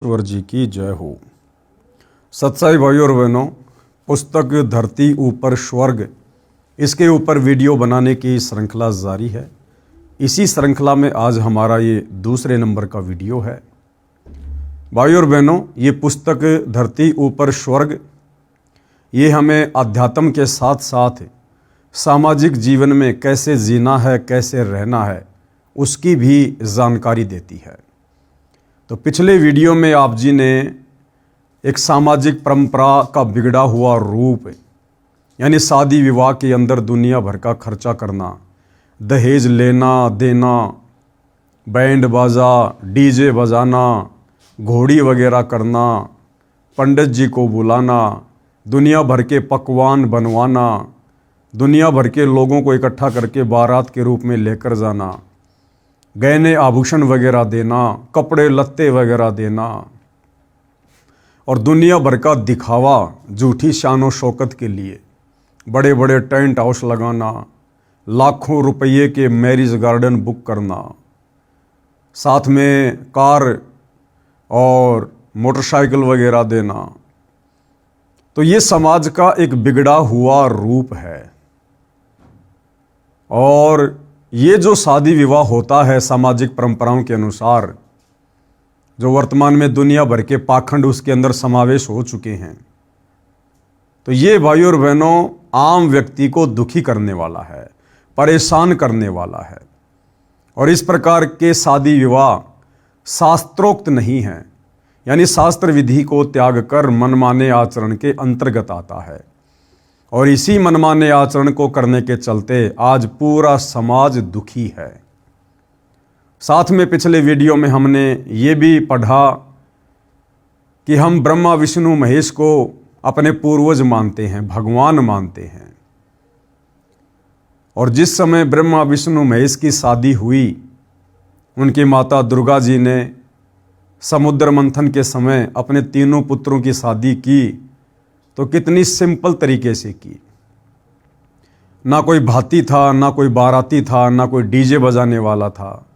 ईश्वर जी की जय हो। सत्साई भाइयों और बहनों, पुस्तक धरती ऊपर स्वर्ग, इसके ऊपर वीडियो बनाने की श्रृंखला जारी है। इसी श्रृंखला में आज हमारा ये दूसरे नंबर का वीडियो है। भाइयों और बहनों, ये पुस्तक धरती ऊपर स्वर्ग, ये हमें अध्यात्म के साथ साथ सामाजिक जीवन में कैसे जीना है, कैसे रहना है, उसकी भी जानकारी देती है। तो पिछले वीडियो में आप जी ने एक सामाजिक परंपरा का बिगड़ा हुआ रूप, यानी शादी विवाह के अंदर दुनिया भर का खर्चा करना, दहेज लेना देना, बैंड बाजा डीजे बजाना, घोड़ी वगैरह करना, पंडित जी को बुलाना, दुनिया भर के पकवान बनवाना, दुनिया भर के लोगों को इकट्ठा करके बारात के रूप में लेकर जाना, गहने आभूषण वगैरह देना, कपड़े लत्ते वगैरह देना, और दुनिया भर का दिखावा झूठी शान और शौकत के लिए बड़े बड़े टेंट हाउस लगाना, लाखों रुपये के मैरिज गार्डन बुक करना, साथ में कार और मोटरसाइकिल वगैरह देना। तो ये समाज का एक बिगड़ा हुआ रूप है। और ये जो शादी विवाह होता है सामाजिक परंपराओं के अनुसार, जो वर्तमान में दुनिया भर के पाखंड उसके अंदर समावेश हो चुके हैं, तो ये भाइयों और बहनों आम व्यक्ति को दुखी करने वाला है, परेशान करने वाला है। और इस प्रकार के शादी विवाह शास्त्रोक्त नहीं है, यानी शास्त्र विधि को त्याग कर मनमाने आचरण के अंतर्गत आता है। और इसी मनमाने आचरण को करने के चलते आज पूरा समाज दुखी है। साथ में पिछले वीडियो में हमने ये भी पढ़ा कि हम ब्रह्मा विष्णु महेश को अपने पूर्वज मानते हैं, भगवान मानते हैं। और जिस समय ब्रह्मा विष्णु महेश की शादी हुई, उनकी माता दुर्गा जी ने समुद्र मंथन के समय अपने तीनों पुत्रों की शादी की, तो कितनी सिंपल तरीके से की। ना कोई भाती था, ना कोई बाराती था, ना कोई डीजे बजाने वाला था,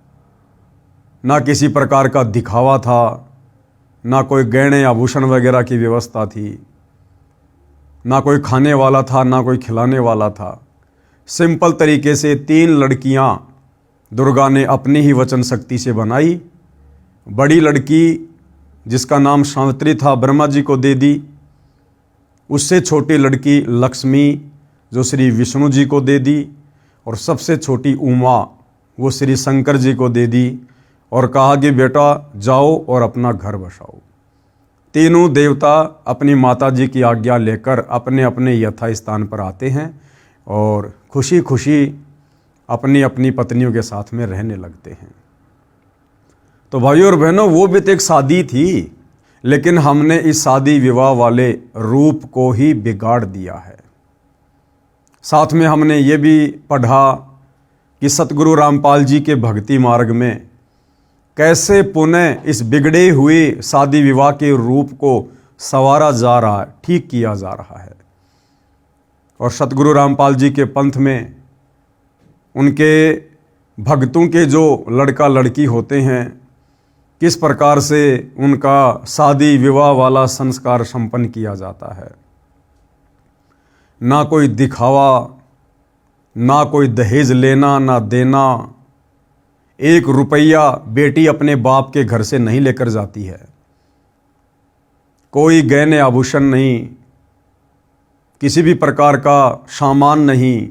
ना किसी प्रकार का दिखावा था, ना कोई गहने आभूषण वगैरह की व्यवस्था थी, ना कोई खाने वाला था, ना कोई खिलाने वाला था। सिंपल तरीके से 3 लड़कियां दुर्गा ने अपनी ही वचन शक्ति से बनाई। बड़ी लड़की जिसका नाम सावित्री था, ब्रह्मा जी को दे दी। उससे छोटी लड़की लक्ष्मी जो श्री विष्णु जी को दे दी, और सबसे छोटी उमा वो श्री शंकर जी को दे दी, और कहा कि बेटा जाओ और अपना घर बसाओ। तीनों देवता अपनी माता जी की आज्ञा लेकर अपने अपने यथा स्थान पर आते हैं और खुशी खुशी अपनी अपनी पत्नियों के साथ में रहने लगते हैं। तो भाइयों और बहनों, वो भी तो एक शादी थी, लेकिन हमने इस शादी विवाह वाले रूप को ही बिगाड़ दिया है। साथ में हमने ये भी पढ़ा कि सतगुरु रामपाल जी के भक्ति मार्ग में कैसे पुनः इस बिगड़े हुए शादी विवाह के रूप को संवारा जा रहा है, ठीक किया जा रहा है। और सतगुरु रामपाल जी के पंथ में उनके भक्तों के जो लड़का लड़की होते हैं, किस प्रकार से उनका शादी विवाह वाला संस्कार संपन्न किया जाता है। ना कोई दिखावा, ना कोई दहेज लेना ना देना। 1 रुपया बेटी अपने बाप के घर से नहीं लेकर जाती है। कोई गहने आभूषण नहीं, किसी भी प्रकार का सामान नहीं,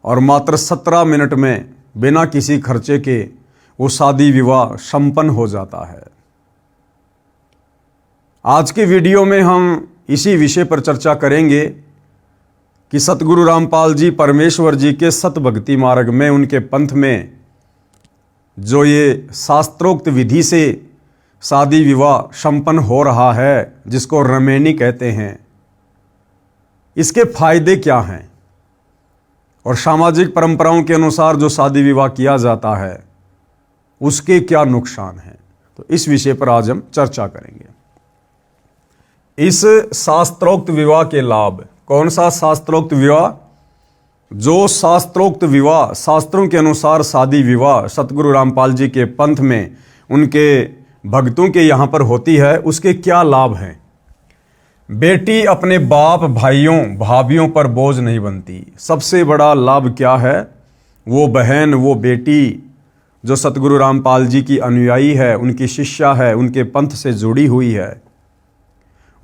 और मात्र 17 मिनट में बिना किसी खर्चे के वो शादी विवाह संपन्न हो जाता है। आज के वीडियो में हम इसी विषय पर चर्चा करेंगे कि सतगुरु रामपाल जी परमेश्वर जी के सत भक्ति मार्ग में, उनके पंथ में जो ये शास्त्रोक्त विधि से शादी विवाह संपन्न हो रहा है, जिसको रमेनी कहते हैं, इसके फायदे क्या हैं, और सामाजिक परंपराओं के अनुसार जो शादी विवाह किया जाता है उसके क्या नुकसान हैं। तो इस विषय पर आज हम चर्चा करेंगे। इस शास्त्रोक्त विवाह के लाभ। कौन सा शास्त्रोक्त विवाह? जो शास्त्रोक्त विवाह, शास्त्रों के अनुसार शादी विवाह सतगुरु रामपाल जी के पंथ में उनके भक्तों के यहाँ पर होती है उसके क्या लाभ हैं। बेटी अपने बाप भाइयों भाभियों पर बोझ नहीं बनती। सबसे बड़ा लाभ क्या है? वो बहन, वो बेटी जो सतगुरु रामपाल जी की अनुयायी है, उनकी शिष्या है, उनके पंथ से जुड़ी हुई है,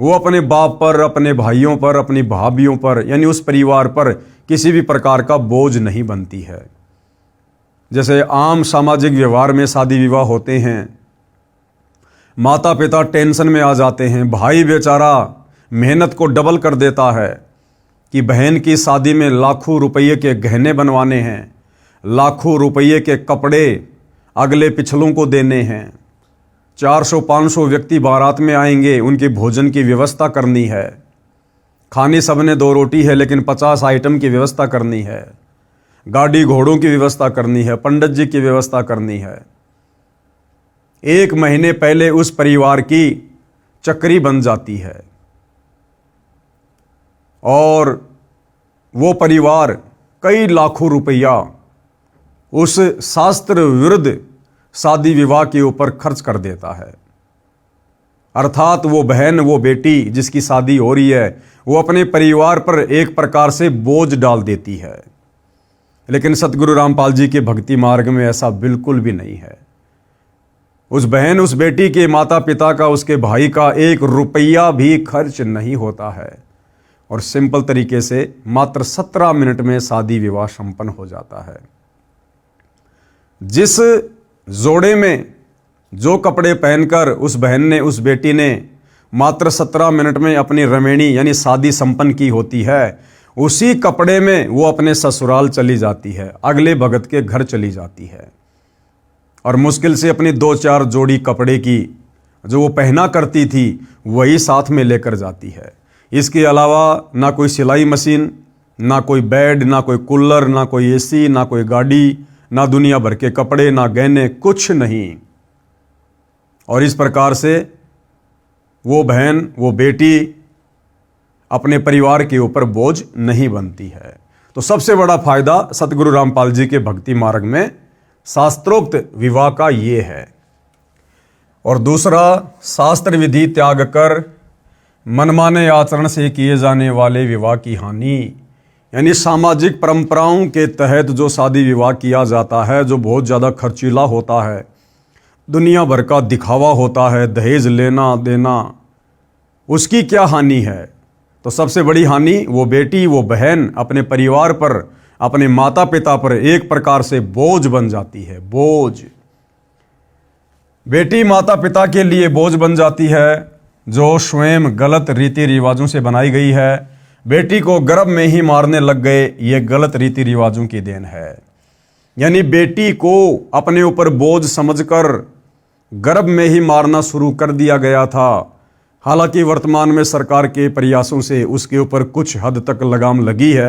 वो अपने बाप पर, अपने भाइयों पर, अपनी भाभियों पर, यानी उस परिवार पर किसी भी प्रकार का बोझ नहीं बनती है। जैसे आम सामाजिक व्यवहार में शादी विवाह होते हैं, माता पिता टेंशन में आ जाते हैं, भाई बेचारा मेहनत को डबल कर देता है कि बहन की शादी में लाखों रुपये के गहने बनवाने हैं, लाखों रुपये के कपड़े अगले पिछलों को देने हैं, 400-500 व्यक्ति बारात में आएंगे, उनके भोजन की व्यवस्था करनी है, खानी सबने 2 रोटी है लेकिन 50 आइटम की व्यवस्था करनी है, गाड़ी घोड़ों की व्यवस्था करनी है, पंडित जी की व्यवस्था करनी है। 1 महीने पहले उस परिवार की चक्री बन जाती है और वो परिवार कई लाखों रुपया उस शास्त्र विरुद्ध शादी विवाह के ऊपर खर्च कर देता है। अर्थात वो बहन, वो बेटी जिसकी शादी हो रही है, वो अपने परिवार पर एक प्रकार से बोझ डाल देती है। लेकिन सतगुरु रामपाल जी के भक्ति मार्ग में ऐसा बिल्कुल भी नहीं है। उस बहन, उस बेटी के माता पिता का, उसके भाई का 1 रुपया भी खर्च नहीं होता है और सिंपल तरीके से मात्र 17 मिनट में शादी विवाह संपन्न हो जाता है। जिस जोड़े में जो कपड़े पहनकर उस बहन ने, उस बेटी ने मात्र 17 मिनट में अपनी रमेणी यानी शादी संपन्न की होती है, उसी कपड़े में वो अपने ससुराल चली जाती है, अगले भगत के घर चली जाती है और मुश्किल से अपनी 2-4 जोड़ी कपड़े की जो वो पहना करती थी वही साथ में लेकर जाती है। इसके अलावा ना कोई सिलाई मशीन, ना कोई बेड, ना कोई कूलर, ना कोई एसी, ना कोई गाड़ी, ना दुनिया भर के कपड़े, ना गहने, कुछ नहीं। और इस प्रकार से वो बहन, वो बेटी अपने परिवार के ऊपर बोझ नहीं बनती है। तो सबसे बड़ा फायदा सतगुरु रामपाल जी के भक्ति मार्ग में शास्त्रोक्त विवाह का ये है। और दूसरा, शास्त्र विधि त्याग कर मनमाने आचरण से किए जाने वाले विवाह की हानि, यानी सामाजिक परंपराओं के तहत जो शादी विवाह किया जाता है, जो बहुत ज़्यादा खर्चीला होता है, दुनिया भर का दिखावा होता है, दहेज लेना देना, उसकी क्या हानि है? तो सबसे बड़ी हानि वो बेटी, वो बहन अपने परिवार पर, अपने माता पिता पर एक प्रकार से बोझ बन जाती है। बोझ, बेटी माता पिता के लिए बोझ बन जाती है जो स्वयं गलत रीति रिवाजों से बनाई गई है। बेटी को गर्भ में ही मारने लग गए, ये गलत रीति रिवाजों की देन है। यानी बेटी को अपने ऊपर बोझ समझकर गर्भ में ही मारना शुरू कर दिया गया था। हालांकि वर्तमान में सरकार के प्रयासों से उसके ऊपर कुछ हद तक लगाम लगी है,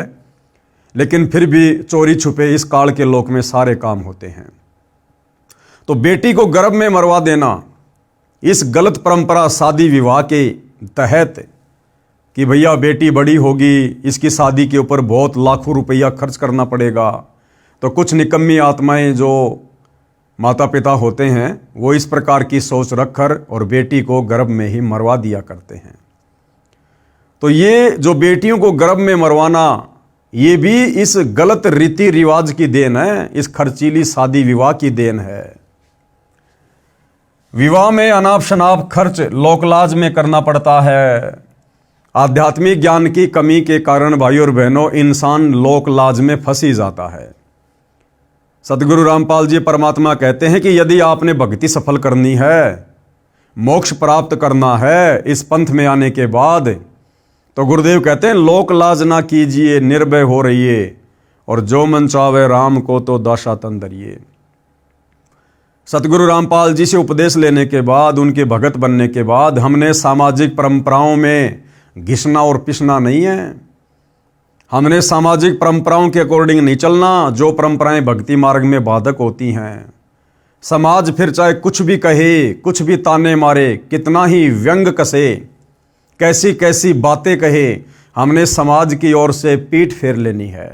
लेकिन फिर भी चोरी छुपे इस काल के लोक में सारे काम होते हैं। तो बेटी को गर्भ में मरवा देना, इस गलत परंपरा शादी विवाह के तहत कि भैया बेटी बड़ी होगी, इसकी शादी के ऊपर बहुत लाखों रुपया खर्च करना पड़ेगा, तो कुछ निकम्मी आत्माएं जो माता पिता होते हैं वो इस प्रकार की सोच रखकर और बेटी को गर्भ में ही मरवा दिया करते हैं। तो ये जो बेटियों को गर्भ में मरवाना, ये भी इस गलत रीति रिवाज की देन है, इस खर्चीली शादी विवाह की देन है। विवाह में अनाप शनाप खर्च लोकलाज में करना पड़ता है। आध्यात्मिक ज्ञान की कमी के कारण भाई और बहनों इंसान लोकलाज में फंस ही जाता है। सतगुरु रामपाल जी परमात्मा कहते हैं कि यदि आपने भक्ति सफल करनी है, मोक्ष प्राप्त करना है इस पंथ में आने के बाद, तो गुरुदेव कहते हैं लोक लाज ना कीजिए, निर्भय हो रहिए, और जो मन चावे राम को तो दाशा तन धरिए। सतगुरु रामपाल जी से उपदेश लेने के बाद, उनके भगत बनने के बाद, हमने सामाजिक परंपराओं में घिसना और पिसना नहीं है। हमने सामाजिक परंपराओं के अकॉर्डिंग नहीं चलना, जो परंपराएं भक्ति मार्ग में बाधक होती हैं। समाज फिर चाहे कुछ भी कहे, कुछ भी ताने मारे, कितना ही व्यंग कसे, कैसी कैसी बातें कहे, हमने समाज की ओर से पीठ फेर लेनी है।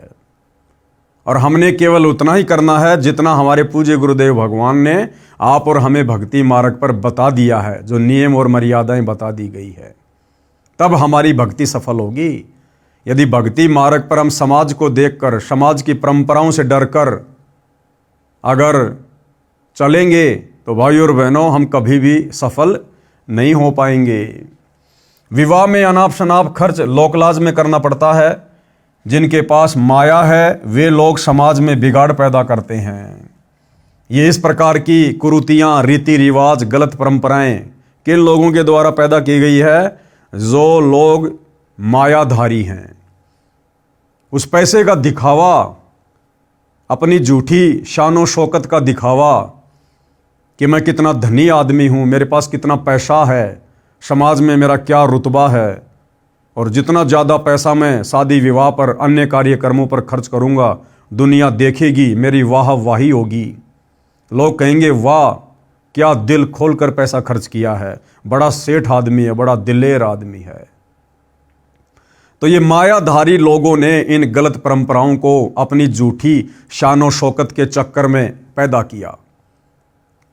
और हमने केवल उतना ही करना है जितना हमारे पूज्य गुरुदेव भगवान ने आप और हमें भक्ति मार्ग पर बता दिया है, जो नियम और मर्यादाएं बता दी गई है। तब हमारी भक्ति सफल होगी। यदि भक्ति मार्ग पर हम समाज को देखकर, समाज की परंपराओं से डरकर अगर चलेंगे तो भाई और बहनों, हम कभी भी सफल नहीं हो पाएंगे। विवाह में अनाप शनाप खर्च लोकलाज में करना पड़ता है। जिनके पास माया है वे लोग समाज में बिगाड़ पैदा करते हैं। ये इस प्रकार की कुरीतियाँ, रीति रिवाज, गलत परंपराएं किन लोगों के द्वारा पैदा की गई है? जो लोग मायाधारी हैं। उस पैसे का दिखावा, अपनी झूठी शानो शौकत का दिखावा कि मैं कितना धनी आदमी हूँ, मेरे पास कितना पैसा है, समाज में मेरा क्या रुतबा है, और जितना ज़्यादा पैसा मैं शादी विवाह पर, अन्य कार्यक्रमों पर खर्च करूँगा, दुनिया देखेगी, मेरी वाह वाही होगी। लोग कहेंगे वाह क्या दिल खोल कर पैसा खर्च किया है, बड़ा सेठ आदमी है, बड़ा दिलेर आदमी है। तो ये मायाधारी लोगों ने इन गलत परंपराओं को अपनी झूठी शानो शौकत के चक्कर में पैदा किया।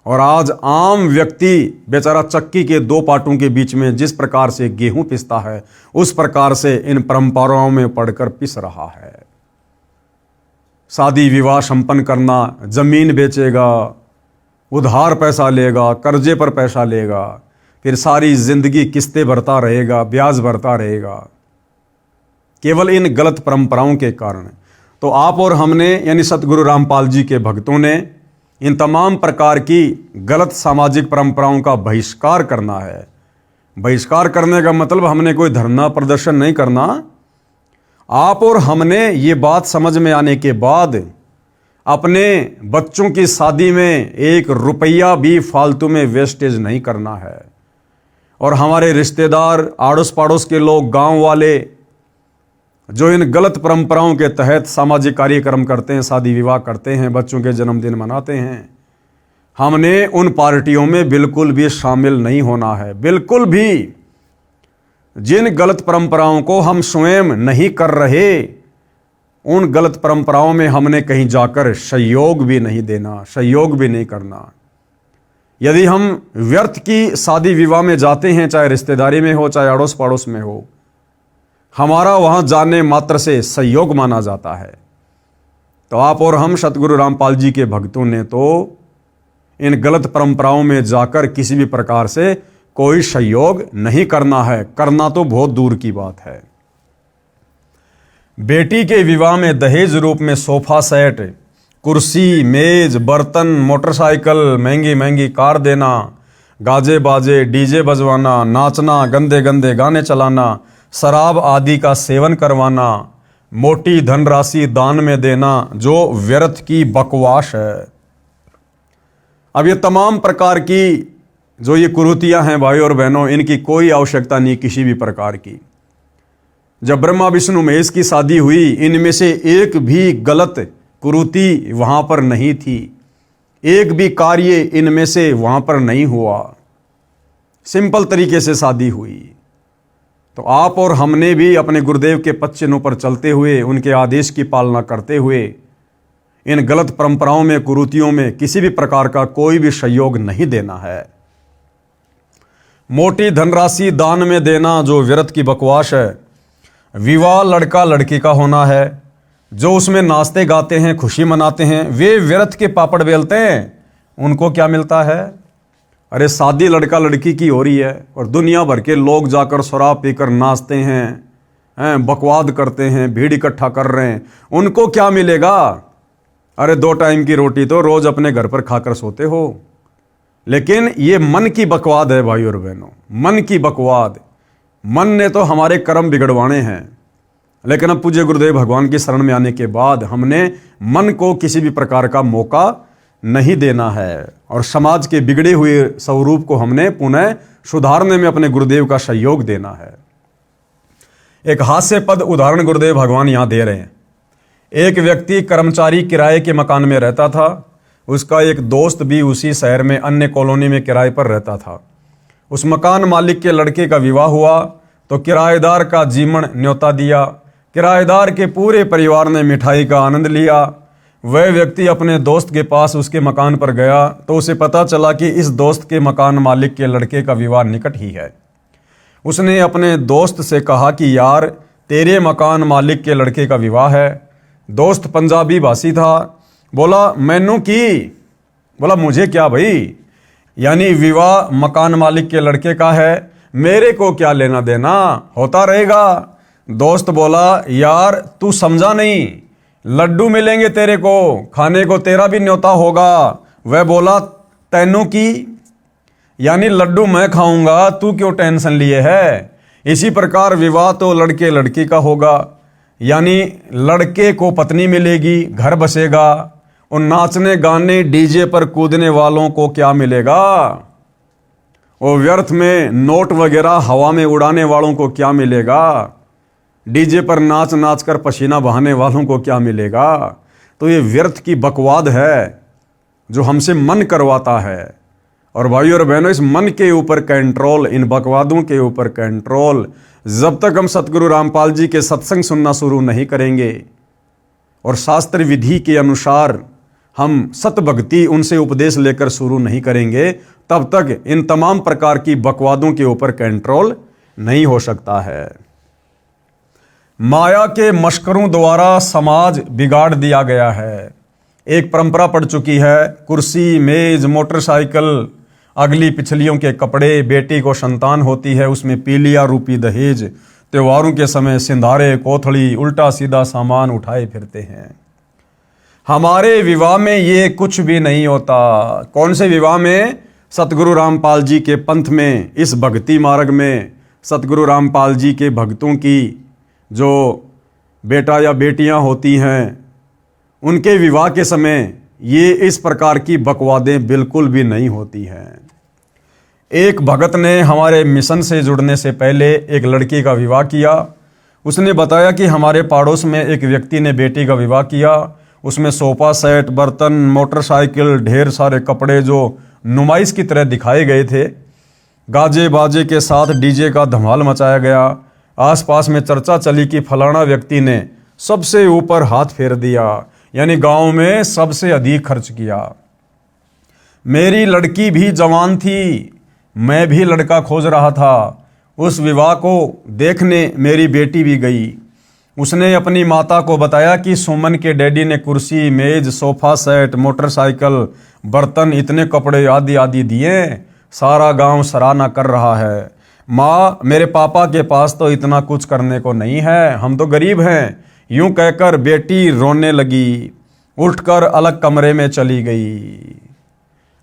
और आज आम व्यक्ति बेचारा चक्की के दो पाटों के बीच में जिस प्रकार से गेहूं पिसता है, उस प्रकार से इन परंपराओं में पड़कर पिस रहा है। शादी विवाह संपन्न करना, जमीन बेचेगा, उधार पैसा लेगा, कर्जे पर पैसा लेगा, फिर सारी जिंदगी किस्तें भरता रहेगा, ब्याज भरता रहेगा, केवल इन गलत परंपराओं के कारण। तो आप और हमने यानी सतगुरु रामपाल जी के भक्तों ने इन तमाम प्रकार की गलत सामाजिक परंपराओं का बहिष्कार करना है। बहिष्कार करने का मतलब हमने कोई धरना प्रदर्शन नहीं करना। आप और हमने ये बात समझ में आने के बाद अपने बच्चों की शादी में 1 रुपया भी फालतू में वेस्टेज नहीं करना है। और हमारे रिश्तेदार, आड़ोस पड़ोस के लोग, गांव वाले जो इन गलत परंपराओं के तहत सामाजिक कार्यक्रम करते हैं, शादी विवाह करते हैं, बच्चों के जन्मदिन मनाते हैं, हमने उन पार्टियों में बिल्कुल भी शामिल नहीं होना है। बिल्कुल भी। जिन गलत परंपराओं को हम स्वयं नहीं कर रहे, उन गलत परंपराओं में हमने कहीं जाकर सहयोग भी नहीं देना, सहयोग भी नहीं करना। यदि हम व्यर्थ की शादी विवाह में जाते हैं, चाहे रिश्तेदारी में हो, चाहे अड़ोस पड़ोस में हो, हमारा वहां जाने मात्र से सहयोग माना जाता है। तो आप और हम सतगुरु रामपाल जी के भक्तों ने तो इन गलत परंपराओं में जाकर किसी भी प्रकार से कोई सहयोग नहीं करना है। करना तो बहुत दूर की बात है। बेटी के विवाह में दहेज रूप में सोफा सेट, कुर्सी, मेज, बर्तन, मोटरसाइकिल, महंगी महंगी कार देना, गाजे बाजे, डीजे बजवाना, नाचना, गंदे गंदे गाने चलाना, शराब आदि का सेवन करवाना, मोटी धनराशि दान में देना, जो व्यर्थ की बकवास है। अब ये तमाम प्रकार की जो ये कुरीतियां हैं भाई और बहनों, इनकी कोई आवश्यकता नहीं किसी भी प्रकार की। जब ब्रह्मा विष्णु महेश की शादी हुई, इनमें से एक भी गलत कुरीति वहां पर नहीं थी, एक भी कार्य इनमें से वहां पर नहीं हुआ। सिंपल तरीके से शादी हुई। तो आप और हमने भी अपने गुरुदेव के पद चिन्हों पर चलते हुए, उनके आदेश की पालना करते हुए, इन गलत परंपराओं में, कुरीतियों में किसी भी प्रकार का कोई भी सहयोग नहीं देना है। मोटी धनराशि दान में देना जो व्यर्थ की बकवास है। विवाह लड़का लड़की का होना है, जो उसमें नाचते गाते हैं, खुशी मनाते हैं, वे व्यर्थ के पापड़ बेलते हैं। उनको क्या मिलता है? अरे शादी लड़का लड़की की हो रही है और दुनिया भर के लोग जाकर शराब पीकर नाचते हैं, बकवाद करते हैं, भीड़ इकट्ठा कर रहे हैं। उनको क्या मिलेगा? अरे 2 टाइम की रोटी तो रोज अपने घर पर खाकर सोते हो। लेकिन ये मन की बकवाद है भाई और बहनों, मन की बकवाद। मन ने तो हमारे कर्म बिगड़वाने हैं, लेकिन अब पूज्य गुरुदेव भगवान की शरण में आने के बाद हमने मन को किसी भी प्रकार का मौका नहीं देना है और समाज के बिगड़े हुए स्वरूप को हमने पुनः सुधारने में अपने गुरुदेव का सहयोग देना है। एक हास्यपद उदाहरण गुरुदेव भगवान यहां दे रहे हैं। एक व्यक्ति कर्मचारी किराए के मकान में रहता था। उसका एक दोस्त भी उसी शहर में अन्य कॉलोनी में किराए पर रहता था। उस मकान मालिक के लड़के का विवाह हुआ तो किराएदार का जीवन न्योता दिया। किराएदार के पूरे परिवार ने मिठाई का आनंद लिया। वह व्यक्ति अपने दोस्त के पास उसके मकान पर गया तो उसे पता चला कि इस दोस्त के मकान मालिक के लड़के का विवाह निकट ही है। उसने अपने दोस्त से कहा कि यार, तेरे मकान मालिक के लड़के का विवाह है। दोस्त पंजाबी भाषी था, बोला मैनू की? बोला मुझे क्या भाई, यानी विवाह मकान मालिक के लड़के का है, मेरे को क्या लेना देना, होता रहेगा। दोस्त बोला यार तू समझा नहीं, लड्डू मिलेंगे तेरे को, खाने को तेरा भी न्योता होगा। वह बोला तैनू की, यानी लड्डू मैं खाऊंगा, तू क्यों टेंशन लिए है। इसी प्रकार विवाह तो लड़के लड़की का होगा, यानी लड़के को पत्नी मिलेगी, घर बसेगा, और नाचने गाने डीजे पर कूदने वालों को क्या मिलेगा, और व्यर्थ में नोट वगैरह हवा में उड़ाने वालों को क्या मिलेगा, डीजे पर नाच नाच कर पसीना बहाने वालों को क्या मिलेगा। तो ये व्यर्थ की बकवाद है जो हमसे मन करवाता है। और भाइयों और बहनों, इस मन के ऊपर कंट्रोल, इन बकवादों के ऊपर कंट्रोल, जब तक हम सतगुरु रामपाल जी के सत्संग सुनना शुरू नहीं करेंगे और शास्त्र विधि के अनुसार हम सत भक्ति उनसे उपदेश लेकर शुरू नहीं करेंगे, तब तक इन तमाम प्रकार की बकवादों के ऊपर कंट्रोल नहीं हो सकता है। माया के मशकरों द्वारा समाज बिगाड़ दिया गया है। एक परंपरा पड़ चुकी है, कुर्सी, मेज, मोटरसाइकिल, अगली पिछलियों के कपड़े, बेटी को संतान होती है उसमें पीलिया रूपी दहेज, त्योहारों के समय सिंधारे, कोथड़ी, उल्टा सीधा सामान उठाए फिरते हैं। हमारे विवाह में ये कुछ भी नहीं होता। कौन से विवाह में? सतगुरु रामपाल जी के पंथ में, इस भक्ति मार्ग में सतगुरु रामपाल जी के भक्तों की जो बेटा या बेटियां होती हैं, उनके विवाह के समय ये इस प्रकार की बकवादें बिल्कुल भी नहीं होती हैं। एक भगत ने हमारे मिशन से जुड़ने से पहले एक लड़की का विवाह किया। उसने बताया कि हमारे पड़ोस में एक व्यक्ति ने बेटी का विवाह किया, उसमें सोफा सेट, बर्तन, मोटरसाइकिल, ढेर सारे कपड़े जो नुमाइश की तरह दिखाए गए थे, गाजे बाजे के साथ डीजे का धमाल मचाया गया। आसपास में चर्चा चली कि फलाना व्यक्ति ने सबसे ऊपर हाथ फेर दिया, यानी गांव में सबसे अधिक खर्च किया। मेरी लड़की भी जवान थी, मैं भी लड़का खोज रहा था। उस विवाह को देखने मेरी बेटी भी गई। उसने अपनी माता को बताया कि सुमन के डैडी ने कुर्सी, मेज, सोफा सेट, मोटरसाइकिल, बर्तन, इतने कपड़े आदि आदि दिए, सारा गांव सराहना कर रहा है। माँ, मेरे पापा के पास तो इतना कुछ करने को नहीं है, हम तो गरीब हैं। यूं कहकर बेटी रोने लगी, उठकर अलग कमरे में चली गई।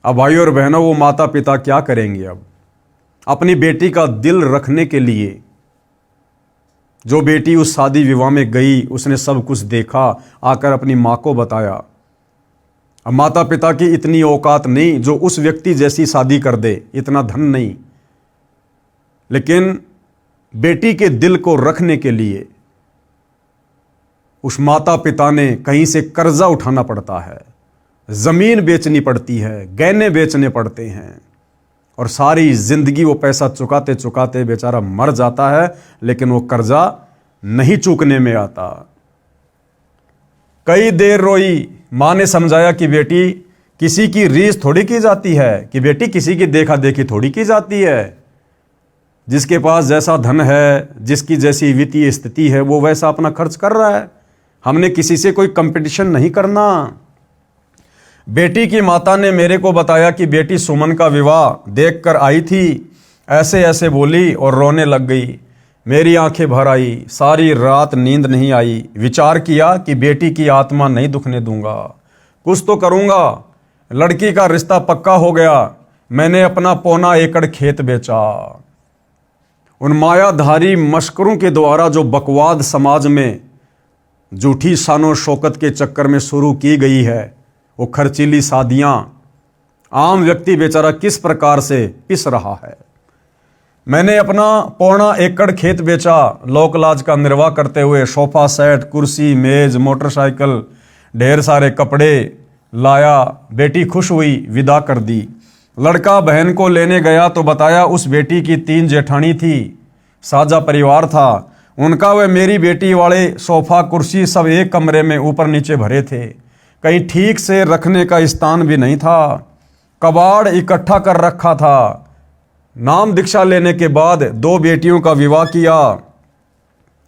अब भाइयों और बहनों, वो माता पिता क्या करेंगे? अब अपनी बेटी का दिल रखने के लिए जो बेटी उस शादी विवाह में गई, उसने सब कुछ देखा, आकर अपनी माँ को बताया। अब माता पिता की इतनी औकात नहीं जो उस व्यक्ति जैसी शादी कर दे, इतना धन नहीं, लेकिन बेटी के दिल को रखने के लिए उस माता पिता ने कहीं से कर्जा उठाना पड़ता है, जमीन बेचनी पड़ती है, गहने बेचने पड़ते हैं, और सारी जिंदगी वो पैसा चुकाते चुकाते बेचारा मर जाता है, लेकिन वो कर्जा नहीं चूकने में आता। कई देर रोई, मां ने समझाया कि बेटी, किसी की रीस थोड़ी की जाती है, कि बेटी किसी की देखा देखी थोड़ी की जाती है। जिसके पास जैसा धन है, जिसकी जैसी वित्तीय स्थिति है, वो वैसा अपना खर्च कर रहा है। हमने किसी से कोई कंपटीशन नहीं करना। बेटी की माता ने मेरे को बताया कि बेटी सुमन का विवाह देखकर आई थी, ऐसे ऐसे बोली और रोने लग गई। मेरी आंखें भर आई, सारी रात नींद नहीं आई। विचार किया कि बेटी की आत्मा नहीं दुखने दूंगा, कुछ तो करूंगा। लड़की का रिश्ता पक्का हो गया। मैंने अपना 1.25 एकड़ खेत बेचा। उन मायाधारी मशकरों के द्वारा जो बकवाद समाज में झूठी शानो शौकत के चक्कर में शुरू की गई है, वो खर्चीली शादियां, आम व्यक्ति बेचारा किस प्रकार से पिस रहा है। मैंने अपना 1.25 एकड़ खेत बेचा, लोक लाज का निर्वाह करते हुए सोफा सेट, कुर्सी, मेज, मोटरसाइकिल, ढेर सारे कपड़े लाया। बेटी खुश हुई, विदा कर दी। लड़का बहन को लेने गया तो बताया उस बेटी की 3 जेठानी थी, साझा परिवार था उनका। वे मेरी बेटी वाले सोफा कुर्सी सब एक कमरे में ऊपर नीचे भरे थे। कहीं ठीक से रखने का स्थान भी नहीं था। कबाड़ इकट्ठा कर रखा था। नाम दीक्षा लेने के बाद 2 बेटियों का विवाह किया।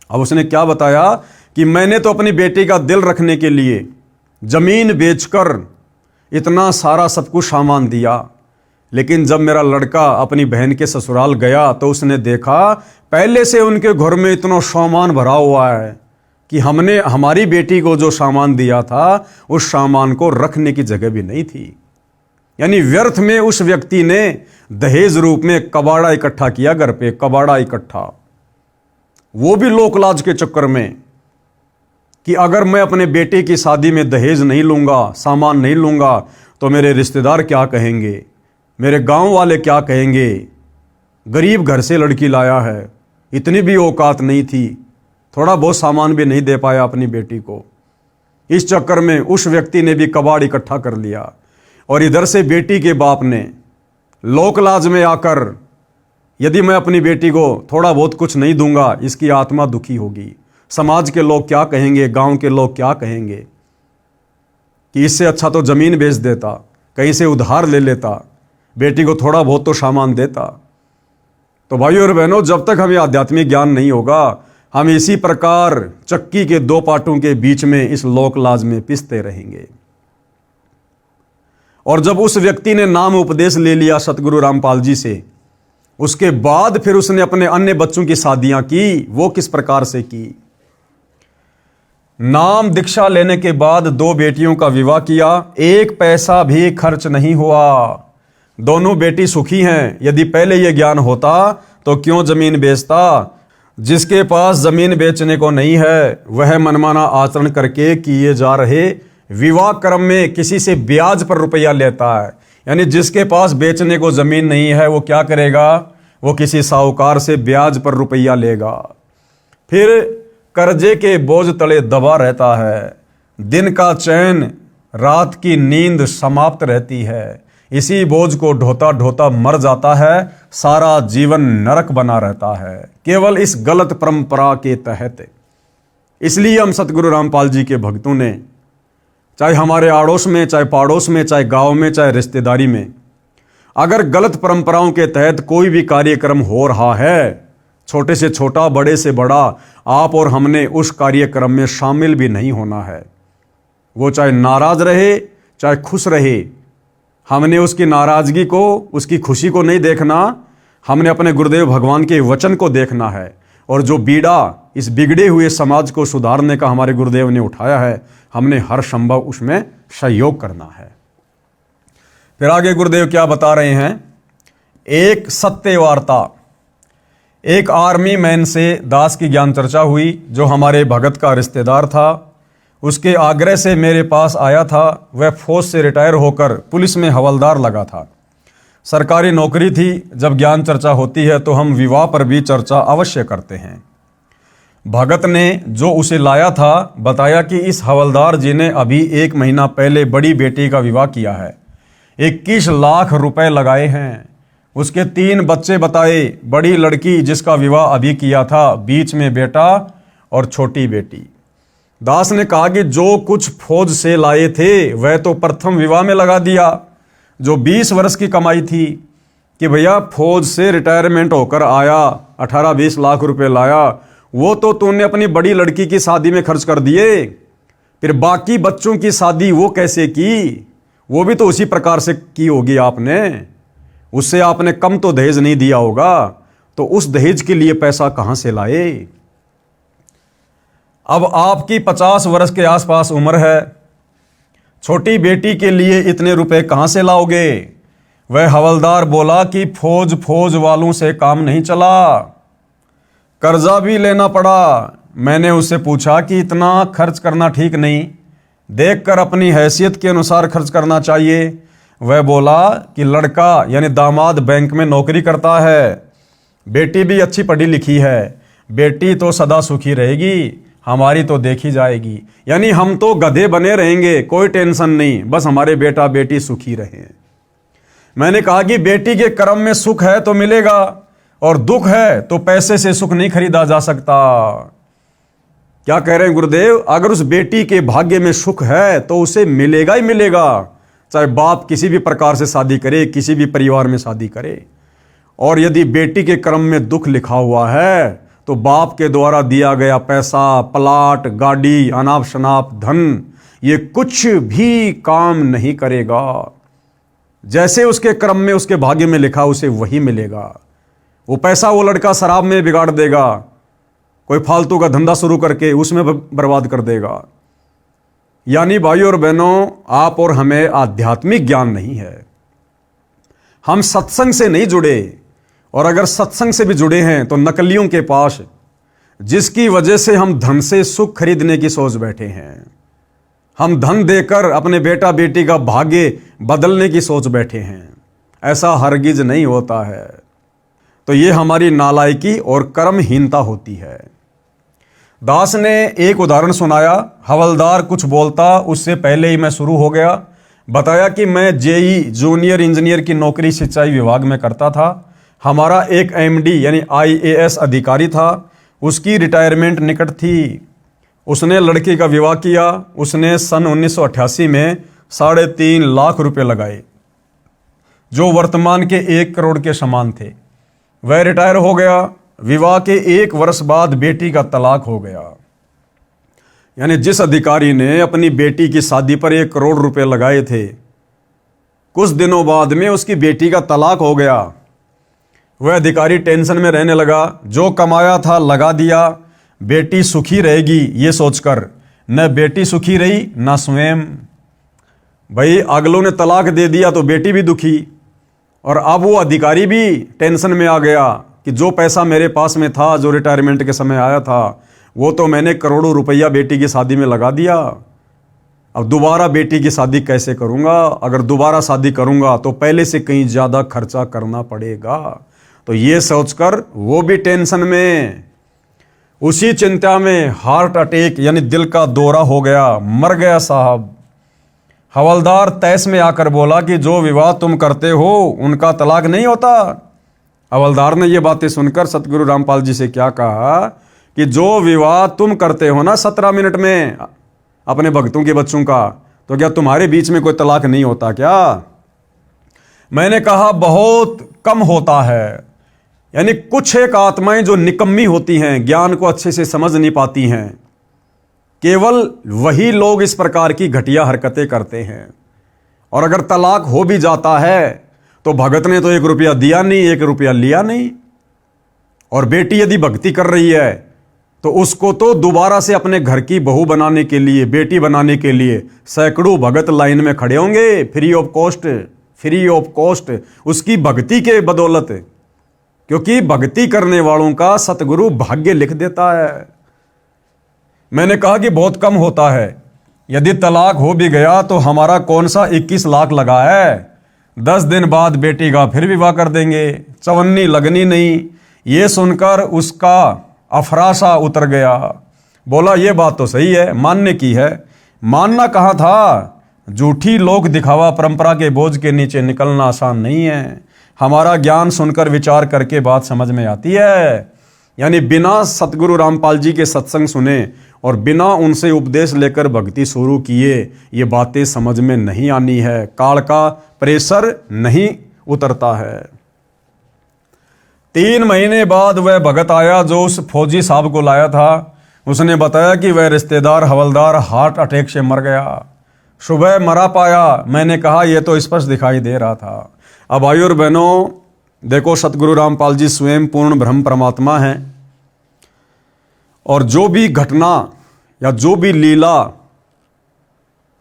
अब उसने क्या बताया कि मैंने तो अपनी बेटी का दिल रखने के लिए जमीन बेचकर इतना सारा सब कुछ सामान दिया, लेकिन जब मेरा लड़का अपनी बहन के ससुराल गया तो उसने देखा पहले से उनके घर में इतना सामान भरा हुआ है कि हमने हमारी बेटी को जो सामान दिया था उस सामान को रखने की जगह भी नहीं थी। यानी व्यर्थ में उस व्यक्ति ने दहेज रूप में कबाड़ा इकट्ठा किया, घर पे कबाड़ा इकट्ठा, वो भी लोकलाज के चक्कर में कि अगर मैं अपने बेटे की शादी में दहेज नहीं लूंगा, सामान नहीं लूंगा तो मेरे रिश्तेदार क्या कहेंगे, मेरे गांव वाले क्या कहेंगे, गरीब घर से लड़की लाया है, इतनी भी औकात नहीं थी, थोड़ा बहुत सामान भी नहीं दे पाया अपनी बेटी को। इस चक्कर में उस व्यक्ति ने भी कबाड़ इकट्ठा कर लिया और इधर से बेटी के बाप ने लोकलाज में आकर यदि मैं अपनी बेटी को थोड़ा बहुत कुछ नहीं दूंगा इसकी आत्मा दुखी होगी, समाज के लोग क्या कहेंगे, गांव के लोग क्या कहेंगे, कि इससे अच्छा तो ज़मीन बेच देता, कहीं से उधार ले लेता, बेटी को थोड़ा बहुत तो सामान देता। तो भाइयों और बहनों, जब तक हमें आध्यात्मिक ज्ञान नहीं होगा हम इसी प्रकार चक्की के 2 पाटों के बीच में इस लोकलाज में पिसते रहेंगे। और जब उस व्यक्ति ने नाम उपदेश ले लिया सतगुरु रामपाल जी से, उसके बाद फिर उसने अपने अन्य बच्चों की शादियां की। वो किस प्रकार से की? नाम दीक्षा लेने के बाद 2 बेटियों का विवाह किया, 1 पैसा भी खर्च नहीं हुआ, दोनों बेटी सुखी हैं। यदि पहले यह ज्ञान होता तो क्यों जमीन बेचता? जिसके पास जमीन बेचने को नहीं है वह मनमाना आचरण करके किए जा रहे विवाह क्रम में किसी से ब्याज पर रुपया लेता है। यानी जिसके पास बेचने को जमीन नहीं है वो क्या करेगा? वो किसी साहूकार से ब्याज पर रुपया लेगा, फिर कर्जे के बोझ तले दबा रहता है, दिन का चैन रात की नींद समाप्त रहती है, इसी बोझ को ढोता ढोता मर जाता है, सारा जीवन नरक बना रहता है केवल इस गलत परंपरा के तहत। इसलिए हम सतगुरु रामपाल जी के भक्तों ने, चाहे हमारे आड़ोस में, चाहे पाड़ोस में, चाहे गांव में, चाहे रिश्तेदारी में, अगर गलत परंपराओं के तहत कोई भी कार्यक्रम हो रहा है, छोटे से छोटा, बड़े से बड़ा, आप और हमने उस कार्यक्रम में शामिल भी नहीं होना है। वो चाहे नाराज रहे चाहे खुश रहे, हमने उसकी नाराजगी को, उसकी खुशी को नहीं देखना, हमने अपने गुरुदेव भगवान के वचन को देखना है। और जो बीड़ा इस बिगड़े हुए समाज को सुधारने का हमारे गुरुदेव ने उठाया है, हमने हर संभव उसमें सहयोग करना है। फिर आगे गुरुदेव क्या बता रहे हैं? एक सत्य वार्ता। एक आर्मी मैन से दास की ज्ञान चर्चा हुई जो हमारे भगत का रिश्तेदार था। उसके आग्रह से मेरे पास आया था। वह फौज से रिटायर होकर पुलिस में हवलदार लगा था, सरकारी नौकरी थी। जब ज्ञान चर्चा होती है तो हम विवाह पर भी चर्चा अवश्य करते हैं। भगत ने जो उसे लाया था बताया कि इस हवलदार जी ने अभी 1 महीना पहले बड़ी बेटी का विवाह किया है, 21 लाख रुपए लगाए हैं। उसके 3 बच्चे बताए, बड़ी लड़की जिसका विवाह अभी किया था, बीच में बेटा और छोटी बेटी। दास ने कहा कि जो कुछ फौज से लाए थे वह तो प्रथम विवाह में लगा दिया, जो 20 वर्ष की कमाई थी, कि भैया फौज से रिटायरमेंट होकर आया, 18-20 लाख रुपए लाया, वो तो तूने अपनी बड़ी लड़की की शादी में खर्च कर दिए। फिर बाकी बच्चों की शादी वो कैसे की? वो भी तो उसी प्रकार से की होगी आपने, उससे आपने कम तो दहेज नहीं दिया होगा, तो उस दहेज के लिए पैसा कहां से लाए? अब आपकी 50 वर्ष के आसपास उम्र है, छोटी बेटी के लिए इतने रुपए कहां से लाओगे? वह हवलदार बोला कि फौज वालों से काम नहीं चला, कर्जा भी लेना पड़ा। मैंने उससे पूछा कि इतना खर्च करना ठीक नहीं, देखकर अपनी हैसियत के अनुसार खर्च करना चाहिए। वह बोला कि लड़का यानी दामाद बैंक में नौकरी करता है, बेटी भी अच्छी पढ़ी लिखी है, बेटी तो सदा सुखी रहेगी, हमारी तो देखी जाएगी। यानी हम तो गधे बने रहेंगे, कोई टेंशन नहीं, बस हमारे बेटा बेटी सुखी रहें। मैंने कहा कि बेटी के कर्म में सुख है तो मिलेगा, और दुख है तो पैसे से सुख नहीं खरीदा जा सकता। क्या कह रहे हैं गुरुदेव? अगर उस बेटी के भाग्य में सुख है तो उसे मिलेगा ही मिलेगा, चाहे बाप किसी भी प्रकार से शादी करे, किसी भी परिवार में शादी करे। और यदि बेटी के कर्म में दुख लिखा हुआ है तो बाप के द्वारा दिया गया पैसा, प्लाट, गाड़ी, अनाप शनाप धन, ये कुछ भी काम नहीं करेगा। जैसे उसके कर्म में, उसके भाग्य में लिखा, उसे वही मिलेगा। वो पैसा वो लड़का शराब में बिगाड़ देगा, कोई फालतू का धंधा शुरू करके उसमें बर्बाद कर देगा। यानी भाइयों और बहनों, आप और हमें आध्यात्मिक ज्ञान नहीं है, हम सत्संग से नहीं जुड़े। और अगर सत्संग से भी जुड़े हैं तो नकलियों के पास, जिसकी वजह से हम धन से सुख खरीदने की सोच बैठे हैं। हम धन देकर अपने बेटा बेटी का भाग्य बदलने की सोच बैठे हैं। ऐसा हरगिज नहीं होता है। तो ये हमारी नालायकी और कर्महीनता होती है। दास ने एक उदाहरण सुनाया। हवलदार कुछ बोलता उससे पहले ही मैं शुरू हो गया। बताया कि मैं जेई जूनियर इंजीनियर की नौकरी सिंचाई विभाग में करता था। हमारा एक एमडी यानी आईएएस अधिकारी था, उसकी रिटायरमेंट निकट थी। उसने लड़की का विवाह किया। उसने सन 1988 में 3.5 लाख रुपए लगाए, जो वर्तमान के 1 करोड़ के समान थे। वह रिटायर हो गया। विवाह के 1 वर्ष बाद बेटी का तलाक हो गया। यानी जिस अधिकारी ने अपनी बेटी की शादी पर 1 करोड़ रुपए लगाए थे, कुछ दिनों बाद में उसकी बेटी का तलाक हो गया। वह अधिकारी टेंशन में रहने लगा। जो कमाया था लगा दिया, बेटी सुखी रहेगी ये सोचकर। न बेटी सुखी रही न स्वयं। भाई अगलों ने तलाक दे दिया तो बेटी भी दुखी, और अब वो अधिकारी भी टेंशन में आ गया कि जो पैसा मेरे पास में था, जो रिटायरमेंट के समय आया था, वो तो मैंने करोड़ों रुपया बेटी की शादी में लगा दिया। अब दोबारा बेटी की शादी कैसे करूंगा? अगर दोबारा शादी करूंगा तो पहले से कहीं ज़्यादा खर्चा करना पड़ेगा। तो ये सोचकर वो भी टेंशन में, उसी चिंता में हार्ट अटैक यानी दिल का दौरा हो गया, मर गया साहब। हवलदार तैस में आकर बोला कि जो विवाह तुम करते हो उनका तलाक नहीं होता। हवलदार ने ये बातें सुनकर सतगुरु रामपाल जी से क्या कहा कि जो विवाह तुम करते हो ना 17 मिनट में अपने भक्तों के बच्चों का, तो क्या तुम्हारे बीच में कोई तलाक नहीं होता क्या? मैंने कहा बहुत कम होता है। यानी कुछ एक आत्माएं जो निकम्मी होती हैं, ज्ञान को अच्छे से समझ नहीं पाती हैं, केवल वही लोग इस प्रकार की घटिया हरकतें करते हैं। और अगर तलाक हो भी जाता है तो भगत ने तो 1 रुपया दिया नहीं, 1 रुपया लिया नहीं। और बेटी यदि भक्ति कर रही है तो उसको तो दोबारा से अपने घर की बहू बनाने के लिए, बेटी बनाने के लिए सैकड़ों भगत लाइन में खड़े होंगे, फ्री ऑफ कॉस्ट उसकी भक्ति के बदौलत। क्योंकि भक्ति करने वालों का सतगुरु भाग्य लिख देता है। मैंने कहा कि बहुत कम होता है। यदि तलाक हो भी गया तो हमारा कौन सा 21 लाख लगा है? 10 दिन बाद बेटी का फिर विवाह कर देंगे, चवन्नी लगनी नहीं। ये सुनकर उसका अफरासा उतर गया। बोला ये बात तो सही है, मानने की है। मानना कहाँ था? झूठी लोक दिखावा परंपरा के बोझ के नीचे निकलना आसान नहीं है। हमारा ज्ञान सुनकर विचार करके बात समझ में आती है। यानी बिना सतगुरु रामपाल जी के सत्संग सुने और बिना उनसे उपदेश लेकर भक्ति शुरू किए ये बातें समझ में नहीं आनी है। काल का प्रेशर नहीं उतरता है। 3 महीने बाद वह भगत आया जो उस फौजी साहब को लाया था। उसने बताया कि वह रिश्तेदार हवलदार हार्ट अटैक से मर गया। सुबह मरा पाया। मैंने कहा यह तो स्पष्ट दिखाई दे रहा था। अब भाइयों और बहनों, देखो सतगुरु रामपाल जी स्वयं पूर्ण ब्रह्म परमात्मा हैं, और जो भी घटना या जो भी लीला,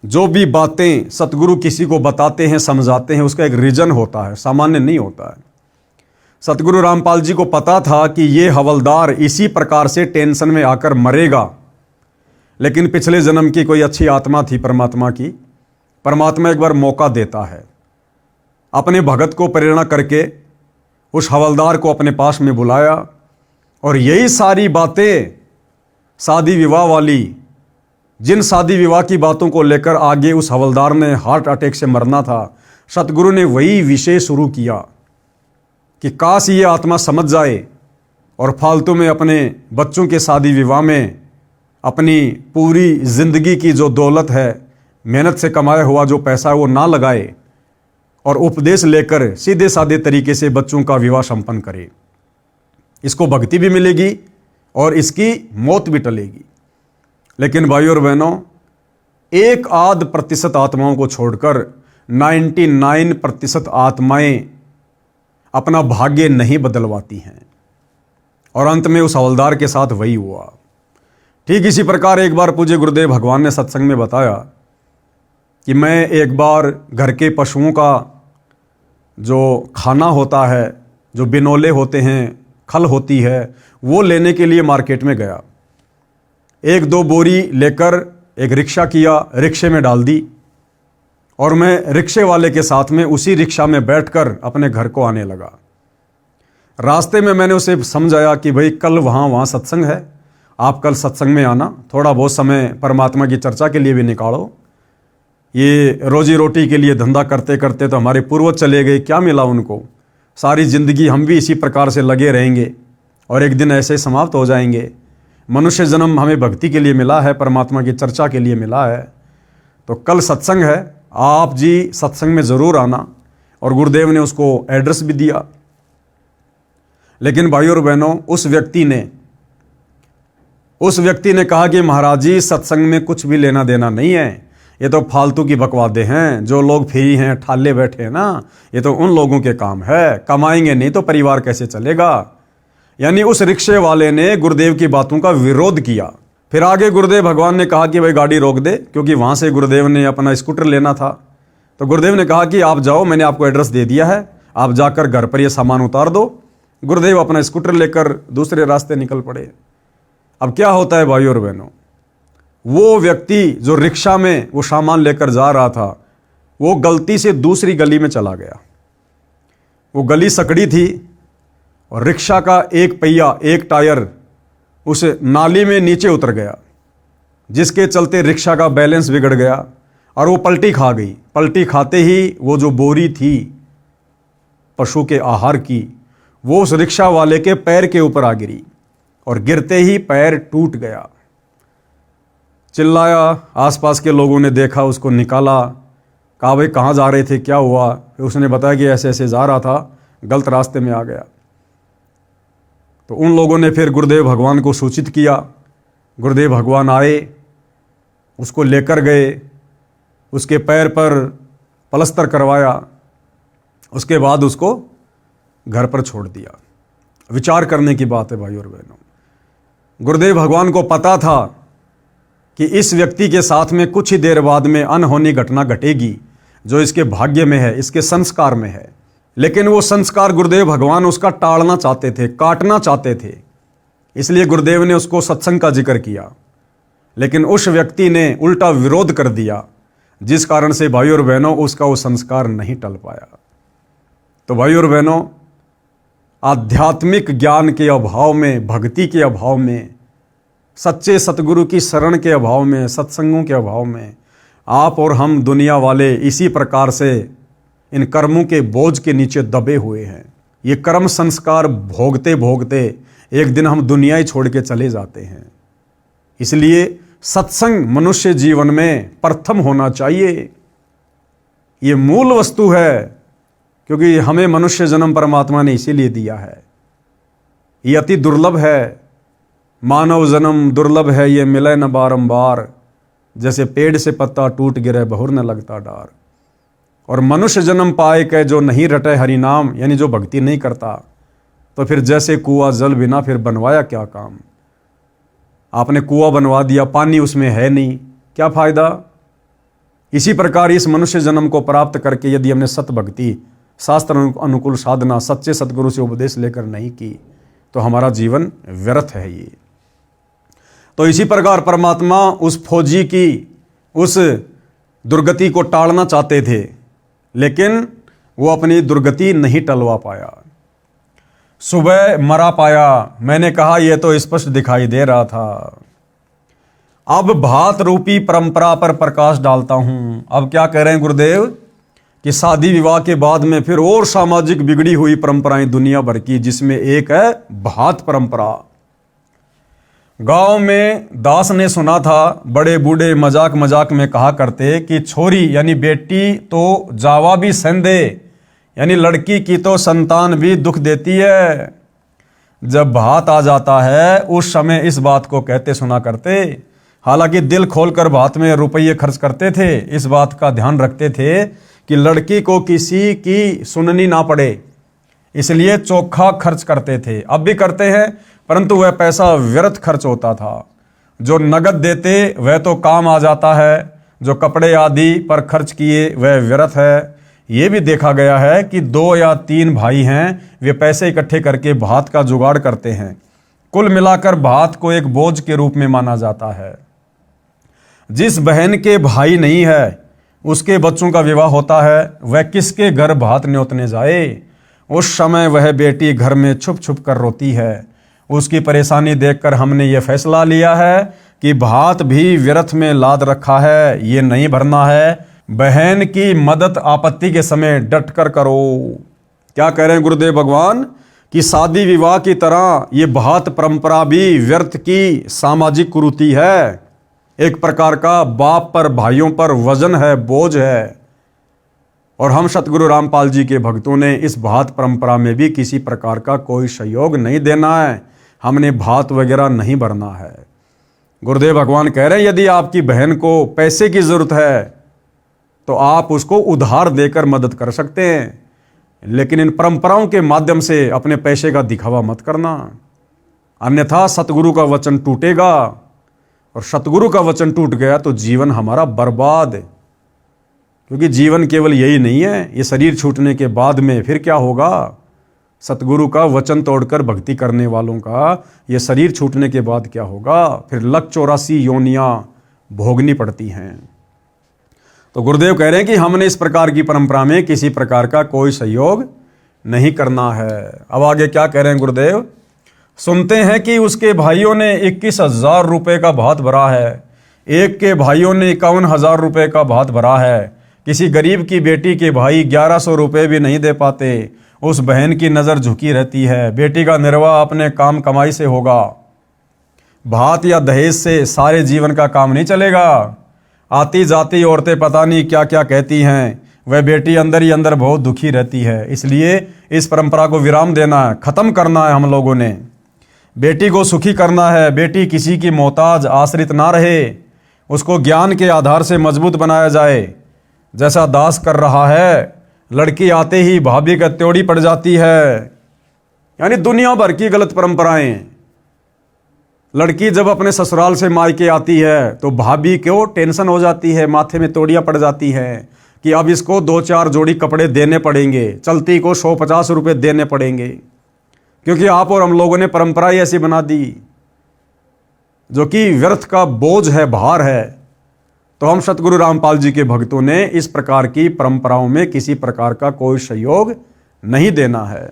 जो भी बातें सतगुरु किसी को बताते हैं, समझाते हैं, उसका एक रीजन होता है, सामान्य नहीं होता है। सतगुरु रामपाल जी को पता था कि ये हवलदार इसी प्रकार से टेंशन में आकर मरेगा, लेकिन पिछले जन्म की कोई अच्छी आत्मा थी परमात्मा की। परमात्मा एक बार मौका देता है, अपने भगत को प्रेरणा करके उस हवलदार को अपने पास में बुलाया, और यही सारी बातें शादी विवाह वाली, जिन शादी विवाह की बातों को लेकर आगे उस हवलदार ने हार्ट अटैक से मरना था, सतगुरु ने वही विषय शुरू किया कि काश ये आत्मा समझ जाए और फालतू में अपने बच्चों के शादी विवाह में अपनी पूरी जिंदगी की जो दौलत है, मेहनत से कमाया हुआ जो पैसा है वो ना लगाए और उपदेश लेकर सीधे साधे तरीके से बच्चों का विवाह संपन्न करे। इसको भक्ति भी मिलेगी और इसकी मौत भी टलेगी। लेकिन भाइयों और बहनों, 1% आत्माओं को छोड़कर 99% आत्माएं अपना भाग्य नहीं बदलवाती हैं और अंत में उस हवलदार के साथ वही हुआ। ठीक इसी प्रकार एक बार पूज्य गुरुदेव भगवान ने सत्संग में बताया कि मैं एक बार घर के पशुओं का जो खाना होता है, जो बिनोले होते हैं, खल होती है, वो लेने के लिए मार्केट में गया। 1-2 बोरी लेकर एक रिक्शा किया, रिक्शे में डाल दी और मैं रिक्शे वाले के साथ में उसी रिक्शा में बैठकर अपने घर को आने लगा। रास्ते में मैंने उसे समझाया कि भाई कल वहाँ सत्संग है, आप कल सत्संग में आना, थोड़ा बहुत समय परमात्मा की चर्चा के लिए भी निकालो। ये रोजी रोटी के लिए धंधा करते करते तो हमारे पूर्वज चले गए, क्या मिला उनको? सारी ज़िंदगी हम भी इसी प्रकार से लगे रहेंगे और एक दिन ऐसे समाप्त हो जाएंगे। मनुष्य जन्म हमें भक्ति के लिए मिला है, परमात्मा की चर्चा के लिए मिला है। तो कल सत्संग है, आप जी सत्संग में ज़रूर आना। और गुरुदेव ने उसको एड्रेस भी दिया। लेकिन भाइयों और बहनों, उस व्यक्ति ने कहा कि महाराज जी, सत्संग में कुछ भी लेना देना नहीं है, ये तो फालतू की बकवादे हैं। जो लोग फ्री हैं, ठाले बैठे हैं ना, ये तो उन लोगों के काम है, कमाएंगे नहीं तो परिवार कैसे चलेगा। यानी उस रिक्शे वाले ने गुरुदेव की बातों का विरोध किया। फिर आगे गुरुदेव भगवान ने कहा कि भाई गाड़ी रोक दे, क्योंकि वहां से गुरुदेव ने अपना स्कूटर लेना था। तो गुरुदेव ने कहा कि आप जाओ, मैंने आपको एड्रेस दे दिया है, आप जाकर घर पर ये सामान उतार दो। गुरुदेव अपना स्कूटर लेकर दूसरे रास्ते निकल पड़े। अब क्या होता है भाइयों और बहनों, वो व्यक्ति जो रिक्शा में वो सामान लेकर जा रहा था, वो गलती से दूसरी गली में चला गया। वो गली सकड़ी थी और रिक्शा का एक पहिया, एक टायर उस नाली में नीचे उतर गया, जिसके चलते रिक्शा का बैलेंस बिगड़ गया और वो पलटी खा गई। पलटी खाते ही वो जो बोरी थी पशु के आहार की, वो उस रिक्शा वाले के पैर के ऊपर आ गिरी और गिरते ही पैर टूट गया। चिल्लाया, आसपास के लोगों ने देखा, उसको निकाला, कहा भाई कहाँ जा रहे थे, क्या हुआ? फिर उसने बताया कि ऐसे ऐसे जा रहा था, गलत रास्ते में आ गया। तो उन लोगों ने फिर गुरुदेव भगवान को सूचित किया। गुरुदेव भगवान आए, उसको लेकर गए, उसके पैर पर पलस्तर करवाया, उसके बाद उसको घर पर छोड़ दिया। विचार करने की बात है भाइयों और बहनों। गुरुदेव भगवान को पता था कि इस व्यक्ति के साथ में कुछ ही देर बाद में अनहोनी घटना घटेगी, जो इसके भाग्य में है, इसके संस्कार में है। लेकिन वो संस्कार गुरुदेव भगवान उसका टालना चाहते थे, काटना चाहते थे। इसलिए गुरुदेव ने उसको सत्संग का जिक्र किया, लेकिन उस व्यक्ति ने उल्टा विरोध कर दिया, जिस कारण से भाइयों और बहनों उसका वो संस्कार नहीं टल पाया। तो भाइयों और बहनों, आध्यात्मिक ज्ञान के अभाव में, भक्ति के अभाव में, सच्चे सतगुरु की शरण के अभाव में, सत्संगों के अभाव में आप और हम दुनिया वाले इसी प्रकार से इन कर्मों के बोझ के नीचे दबे हुए हैं। ये कर्म संस्कार भोगते भोगते एक दिन हम दुनिया ही छोड़ के चले जाते हैं। इसलिए सत्संग मनुष्य जीवन में प्रथम होना चाहिए। ये मूल वस्तु है, क्योंकि हमें मनुष्य जन्म परमात्मा ने इसीलिए दिया है। ये अति दुर्लभ है, मानव जन्म दुर्लभ है, ये मिले न बारंबार, जैसे पेड़ से पत्ता टूट गिरे बहुर न लगता डार। और मनुष्य जन्म पाए के जो नहीं रटे हरि नाम, यानी जो भक्ति नहीं करता, तो फिर जैसे कुआं जल बिना फिर बनवाया क्या काम। आपने कुआं बनवा दिया, पानी उसमें है नहीं, क्या फायदा। इसी प्रकार इस मनुष्य जन्म को प्राप्त करके यदि हमने सत भक्ति, शास्त्र अनुकूल साधना, सच्चे सतगुरु से उपदेश लेकर नहीं की, तो हमारा जीवन व्यर्थ है ये। तो इसी प्रकार परमात्मा उस फौजी की उस दुर्गति को टालना चाहते थे, लेकिन वो अपनी दुर्गति नहीं टलवा पाया। सुबह मरा पाया, मैंने कहा यह तो स्पष्ट दिखाई दे रहा था। अब भात रूपी परंपरा पर प्रकाश डालता हूं। अब क्या कह रहे हैं गुरुदेव कि शादी विवाह के बाद में फिर और सामाजिक बिगड़ी हुई परंपराएं दुनिया भर की, जिसमें एक है भात परंपरा। गांव में दास ने सुना था, बड़े बूढ़े मजाक मजाक में कहा करते कि छोरी यानी बेटी तो जावा भी संदे, यानी लड़की की तो संतान भी दुख देती है। जब भात आ जाता है उस समय इस बात को कहते सुना करते। हालांकि दिल खोलकर भात में रुपये खर्च करते थे, इस बात का ध्यान रखते थे कि लड़की को किसी की सुननी ना पड़े, इसलिए चोखा खर्च करते थे। अब भी करते हैं, परंतु वह पैसा व्यर्थ खर्च होता था। जो नगद देते वह तो काम आ जाता है, जो कपड़े आदि पर खर्च किए वह व्यर्थ है। ये भी देखा गया है कि 2 या 3 भाई हैं, वे पैसे इकट्ठे करके भात का जुगाड़ करते हैं। कुल मिलाकर भात को एक बोझ के रूप में माना जाता है। जिस बहन के भाई नहीं है उसके बच्चों का विवाह होता है, वह किसके घर भात न्योतने जाए? उस समय वह बेटी घर में छुप छुप कर रोती है। उसकी परेशानी देखकर हमने ये फैसला लिया है कि भात भी व्यर्थ में लाद रखा है, ये नहीं भरना है। बहन की मदद आपत्ति के समय डट कर करो। क्या कह रहे हैं गुरुदेव भगवान कि शादी विवाह की तरह ये भात परंपरा भी व्यर्थ की सामाजिक कुरीति है, एक प्रकार का बाप पर भाइयों पर वजन है, बोझ है। और हम सतगुरु रामपाल जी के भक्तों ने इस भात परंपरा में भी किसी प्रकार का कोई सहयोग नहीं देना है, हमने भात वगैरह नहीं भरना है। गुरुदेव भगवान कह रहे हैं यदि आपकी बहन को पैसे की जरूरत है तो आप उसको उधार देकर मदद कर सकते हैं, लेकिन इन परंपराओं के माध्यम से अपने पैसे का दिखावा मत करना, अन्यथा सतगुरु का वचन टूटेगा। और सतगुरु का वचन टूट गया तो जीवन हमारा बर्बाद है, क्योंकि जीवन केवल यही नहीं है, ये शरीर छूटने के बाद में फिर क्या होगा? सतगुरु का वचन तोड़कर भक्ति करने वालों का ये शरीर छूटने के बाद क्या होगा? फिर 184 योनियां भोगनी पड़ती हैं। तो गुरुदेव कह रहे हैं कि हमने इस प्रकार की परंपरा में किसी प्रकार का कोई सहयोग नहीं करना है। अब आगे क्या कह रहे हैं गुरुदेव? सुनते हैं कि उसके भाइयों ने 21,000 रुपये का भात भरा है, एक के भाइयों ने 51,000 रुपये का भात भरा है, किसी गरीब की बेटी के भाई 1100 रुपये भी नहीं दे पाते। उस बहन की नज़र झुकी रहती है, बेटी का निर्वाह अपने काम कमाई से होगा, भात या दहेज से सारे जीवन का काम नहीं चलेगा। आती जाती औरतें पता नहीं क्या क्या कहती हैं, वह बेटी अंदर ही अंदर बहुत दुखी रहती है। इसलिए इस परंपरा को विराम देना है, ख़त्म करना है हम लोगों ने। बेटी को सुखी करना है, बेटी किसी की मोहताज आश्रित ना रहे, उसको ज्ञान के आधार से मजबूत बनाया जाए, जैसा दास कर रहा है। लड़की आते ही भाभी का त्योड़ी पड़ जाती है, यानी दुनिया भर की गलत परंपराएं। लड़की जब अपने ससुराल से मायके आती है तो भाभी क्यों टेंशन हो जाती है, माथे में तोड़ियां पड़ जाती हैं कि अब इसको 2-4 जोड़ी कपड़े देने पड़ेंगे, चलती को 150 रुपये देने पड़ेंगे, क्योंकि आप और हम लोगों ने परंपरा ही ऐसी बना दी जो कि व्यर्थ का बोझ है, भार है। तो हम सतगुरु रामपाल जी के भक्तों ने इस प्रकार की परंपराओं में किसी प्रकार का कोई सहयोग नहीं देना है।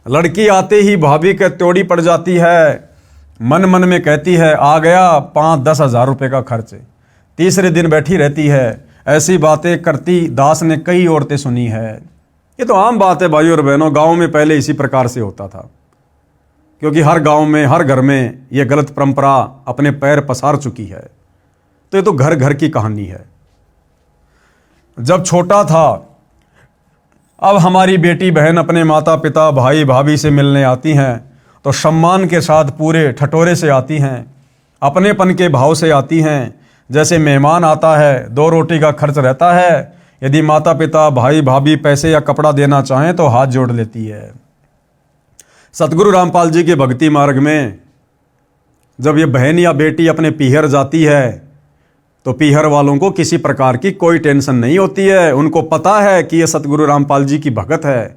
लड़की आते ही भाभी के त्योड़ी पड़ जाती है, मन मन में कहती है आ गया 5-10 हज़ार रुपये का खर्च, तीसरे दिन बैठी रहती है। ऐसी बातें करती दास ने कई औरतें सुनी है। ये तो आम बात है भाइयों और बहनों, गाँव में पहले इसी प्रकार से होता था, क्योंकि हर गाँव में हर घर में ये गलत परंपरा अपने पैर पसार चुकी है। तो ये तो घर घर की कहानी है। जब छोटा था, अब हमारी बेटी बहन अपने माता पिता भाई भाभी से मिलने आती हैं तो सम्मान के साथ पूरे ठटोरे से आती हैं, अपनेपन के भाव से आती हैं। जैसे मेहमान आता है, 2 रोटी का खर्च रहता है, यदि माता पिता भाई भाभी पैसे या कपड़ा देना चाहें तो हाथ जोड़ लेती है। सतगुरु रामपाल जी के भक्ति मार्ग में जब ये बहन या बेटी अपने पीहर जाती है तो पीहर वालों को किसी प्रकार की कोई टेंशन नहीं होती है। उनको पता है कि ये सतगुरु रामपाल जी की भगत है,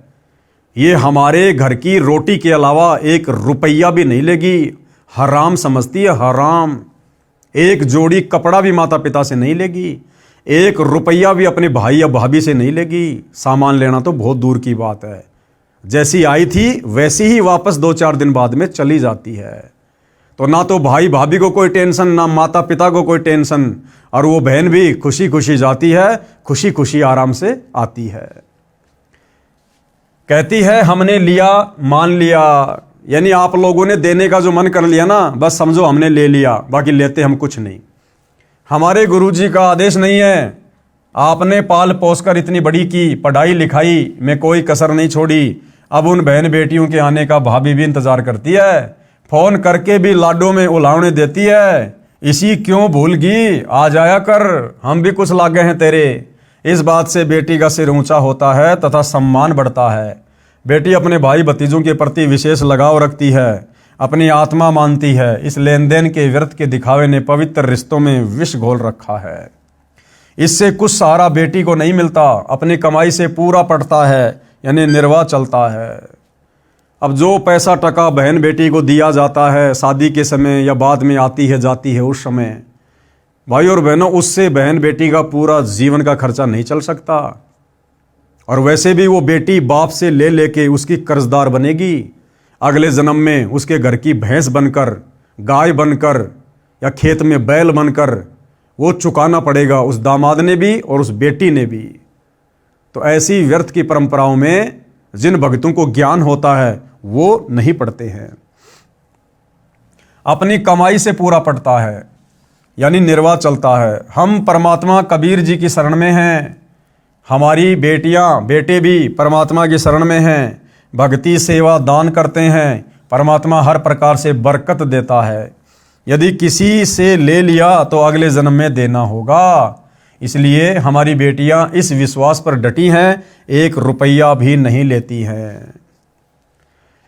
ये हमारे घर की रोटी के अलावा 1 रुपया भी नहीं लेगी। हराम समझती है, हराम। 1 जोड़ी कपड़ा भी माता पिता से नहीं लेगी, 1 रुपया भी अपने भाई या भाभी से नहीं लेगी। सामान लेना तो बहुत दूर की बात है, जैसी आई थी वैसी ही वापस 2-4 दिन बाद में चली जाती है। तो ना तो भाई भाभी को कोई टेंशन, ना माता पिता को कोई टेंशन, और वो बहन भी खुशी खुशी जाती है, खुशी खुशी आराम से आती है। कहती है हमने लिया मान लिया, यानी आप लोगों ने देने का जो मन कर लिया ना, बस समझो हमने ले लिया, बाकी लेते हम कुछ नहीं। हमारे गुरुजी का आदेश नहीं है। आपने पाल पोस कर इतनी बड़ी की, पढ़ाई लिखाई में कोई कसर नहीं छोड़ी। अब उन बहन बेटियों के आने का भाभी भी इंतजार करती है, फोन करके भी लाडों में उलावने देती है। इसी क्यों भूल गई, आ जाया कर, हम भी कुछ लागे हैं तेरे। इस बात से बेटी का सिर ऊंचा होता है तथा सम्मान बढ़ता है। बेटी अपने भाई भतीजों के प्रति विशेष लगाव रखती है, अपनी आत्मा मानती है। इस लेन देन के व्यर्थ के दिखावे ने पवित्र रिश्तों में विष घोल रखा है। इससे कुछ सहारा बेटी को नहीं मिलता, अपनी कमाई से पूरा पड़ता है, यानी निर्वाह चलता है। अब जो पैसा टका बहन बेटी को दिया जाता है शादी के समय या बाद में आती है जाती है उस समय, भाई और बहनों, उससे बहन बेटी का पूरा जीवन का खर्चा नहीं चल सकता। और वैसे भी वो बेटी बाप से ले लेके उसकी कर्जदार बनेगी। अगले जन्म में उसके घर की भैंस बनकर, गाय बनकर या खेत में बैल बनकर वो चुकाना पड़ेगा, उस दामाद ने भी और उस बेटी ने भी। तो ऐसी व्यर्थ की परंपराओं में जिन भक्तों को ज्ञान होता है वो नहीं पढ़ते हैं। अपनी कमाई से पूरा पड़ता है, यानी निर्वाह चलता है। हम परमात्मा कबीर जी की शरण में हैं, हमारी बेटियां बेटे भी परमात्मा की शरण में हैं। भक्ति सेवा दान करते हैं, परमात्मा हर प्रकार से बरकत देता है। यदि किसी से ले लिया तो अगले जन्म में देना होगा। इसलिए हमारी बेटियां इस विश्वास पर डटी हैं, 1 रुपया भी नहीं लेती हैं।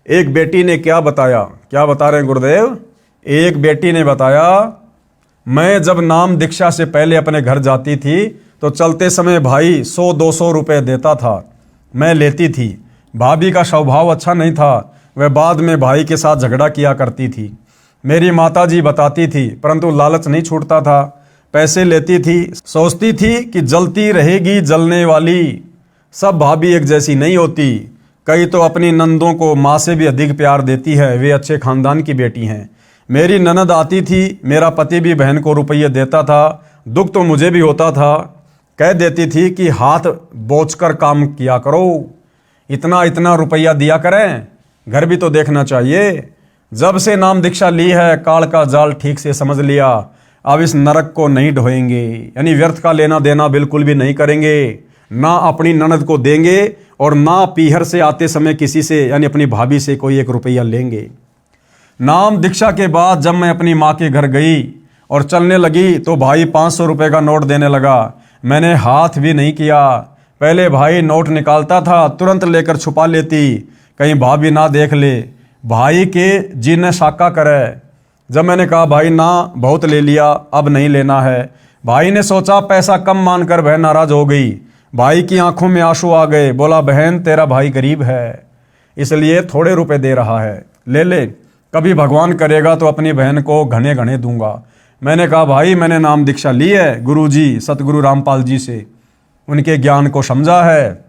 एक बेटी ने क्या बताया, क्या बता रहे हैं गुरुदेव? एक बेटी ने बताया, मैं जब नाम दीक्षा से पहले अपने घर जाती थी तो चलते समय भाई 100-200 रुपए देता था, मैं लेती थी। भाभी का स्वभाव अच्छा नहीं था, वह बाद में भाई के साथ झगड़ा किया करती थी। मेरी माताजी बताती थी, परंतु लालच नहीं छूटता था। पैसे लेती थी, सोचती थी कि जलती रहेगी जलने वाली। सब भाभी एक जैसी नहीं होती, कई तो अपनी नंदों को माँ से भी अधिक प्यार देती है, वे अच्छे खानदान की बेटी हैं। मेरी ननद आती थी, मेरा पति भी बहन को रुपये देता था, दुख तो मुझे भी होता था। कह देती थी कि हाथ बोझकर काम किया करो, इतना इतना रुपया दिया करें, घर भी तो देखना चाहिए। जब से नाम दीक्षा ली है, काल का जाल ठीक से समझ लिया, अब इस नरक को नहीं ढोएंगे, यानी व्यर्थ का लेना देना बिल्कुल भी नहीं करेंगे। ना अपनी ननद को देंगे और ना पीहर से आते समय किसी से, यानी अपनी भाभी से कोई 1 रुपया लेंगे। नाम दीक्षा के बाद जब मैं अपनी माँ के घर गई और चलने लगी तो भाई 500 रुपये का नोट देने लगा। मैंने हाथ भी नहीं किया। पहले भाई नोट निकालता था, तुरंत लेकर छुपा लेती, कहीं भाभी ना देख ले, भाई के जी ने शाका करे। जब मैंने कहा भाई ना बहुत ले लिया, अब नहीं लेना है, भाई ने सोचा पैसा कम मानकर बहन नाराज हो गई। भाई की आंखों में आंसू आ गए, बोला बहन तेरा भाई गरीब है, इसलिए थोड़े रुपए दे रहा है, ले ले, कभी भगवान करेगा तो अपनी बहन को घने घने दूंगा। मैंने कहा भाई मैंने नाम दीक्षा ली है गुरुजी सतगुरु रामपाल जी से, उनके ज्ञान को समझा है।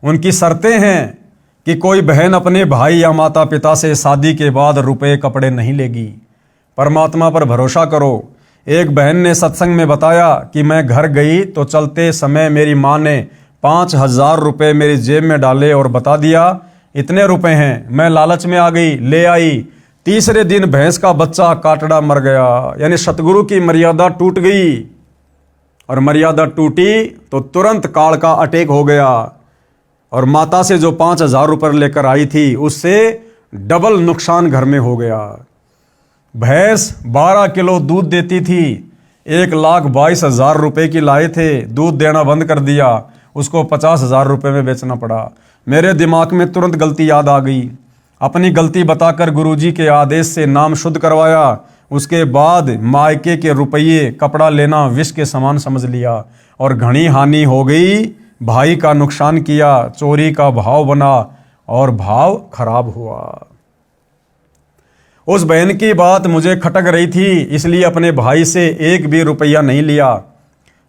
उनकी शर्तें हैं कि कोई बहन अपने भाई या माता पिता से शादी के बाद रुपए कपड़े नहीं लेगी। परमात्मा पर भरोसा करो। एक बहन ने सत्संग में बताया कि मैं घर गई तो चलते समय मेरी माँ ने 5000 रुपये मेरी जेब में डाले और बता दिया इतने रुपए हैं। मैं लालच में आ गई, ले आई। तीसरे दिन भैंस का बच्चा काटड़ा मर गया, यानी सतगुरु की मर्यादा टूट गई। और मर्यादा टूटी तो तुरंत काल का अटैक हो गया और माता से जो 5000 रुपये लेकर आई थी उससे डबल नुकसान घर में हो गया। भैंस 12 किलो दूध देती थी, 1,22,000 रुपये की लाए थे, दूध देना बंद कर दिया, उसको 50,000 रुपये में बेचना पड़ा। मेरे दिमाग में तुरंत गलती याद आ गई। अपनी गलती बताकर गुरुजी के आदेश से नाम शुद्ध करवाया। उसके बाद मायके के रुपये कपड़ा लेना विष के समान समझ लिया और घनी हानि हो गई। भाई का नुकसान किया, चोरी का भाव बना और भाव खराब हुआ। उस बहन की बात मुझे खटक रही थी, इसलिए अपने भाई से 1 भी रुपया नहीं लिया।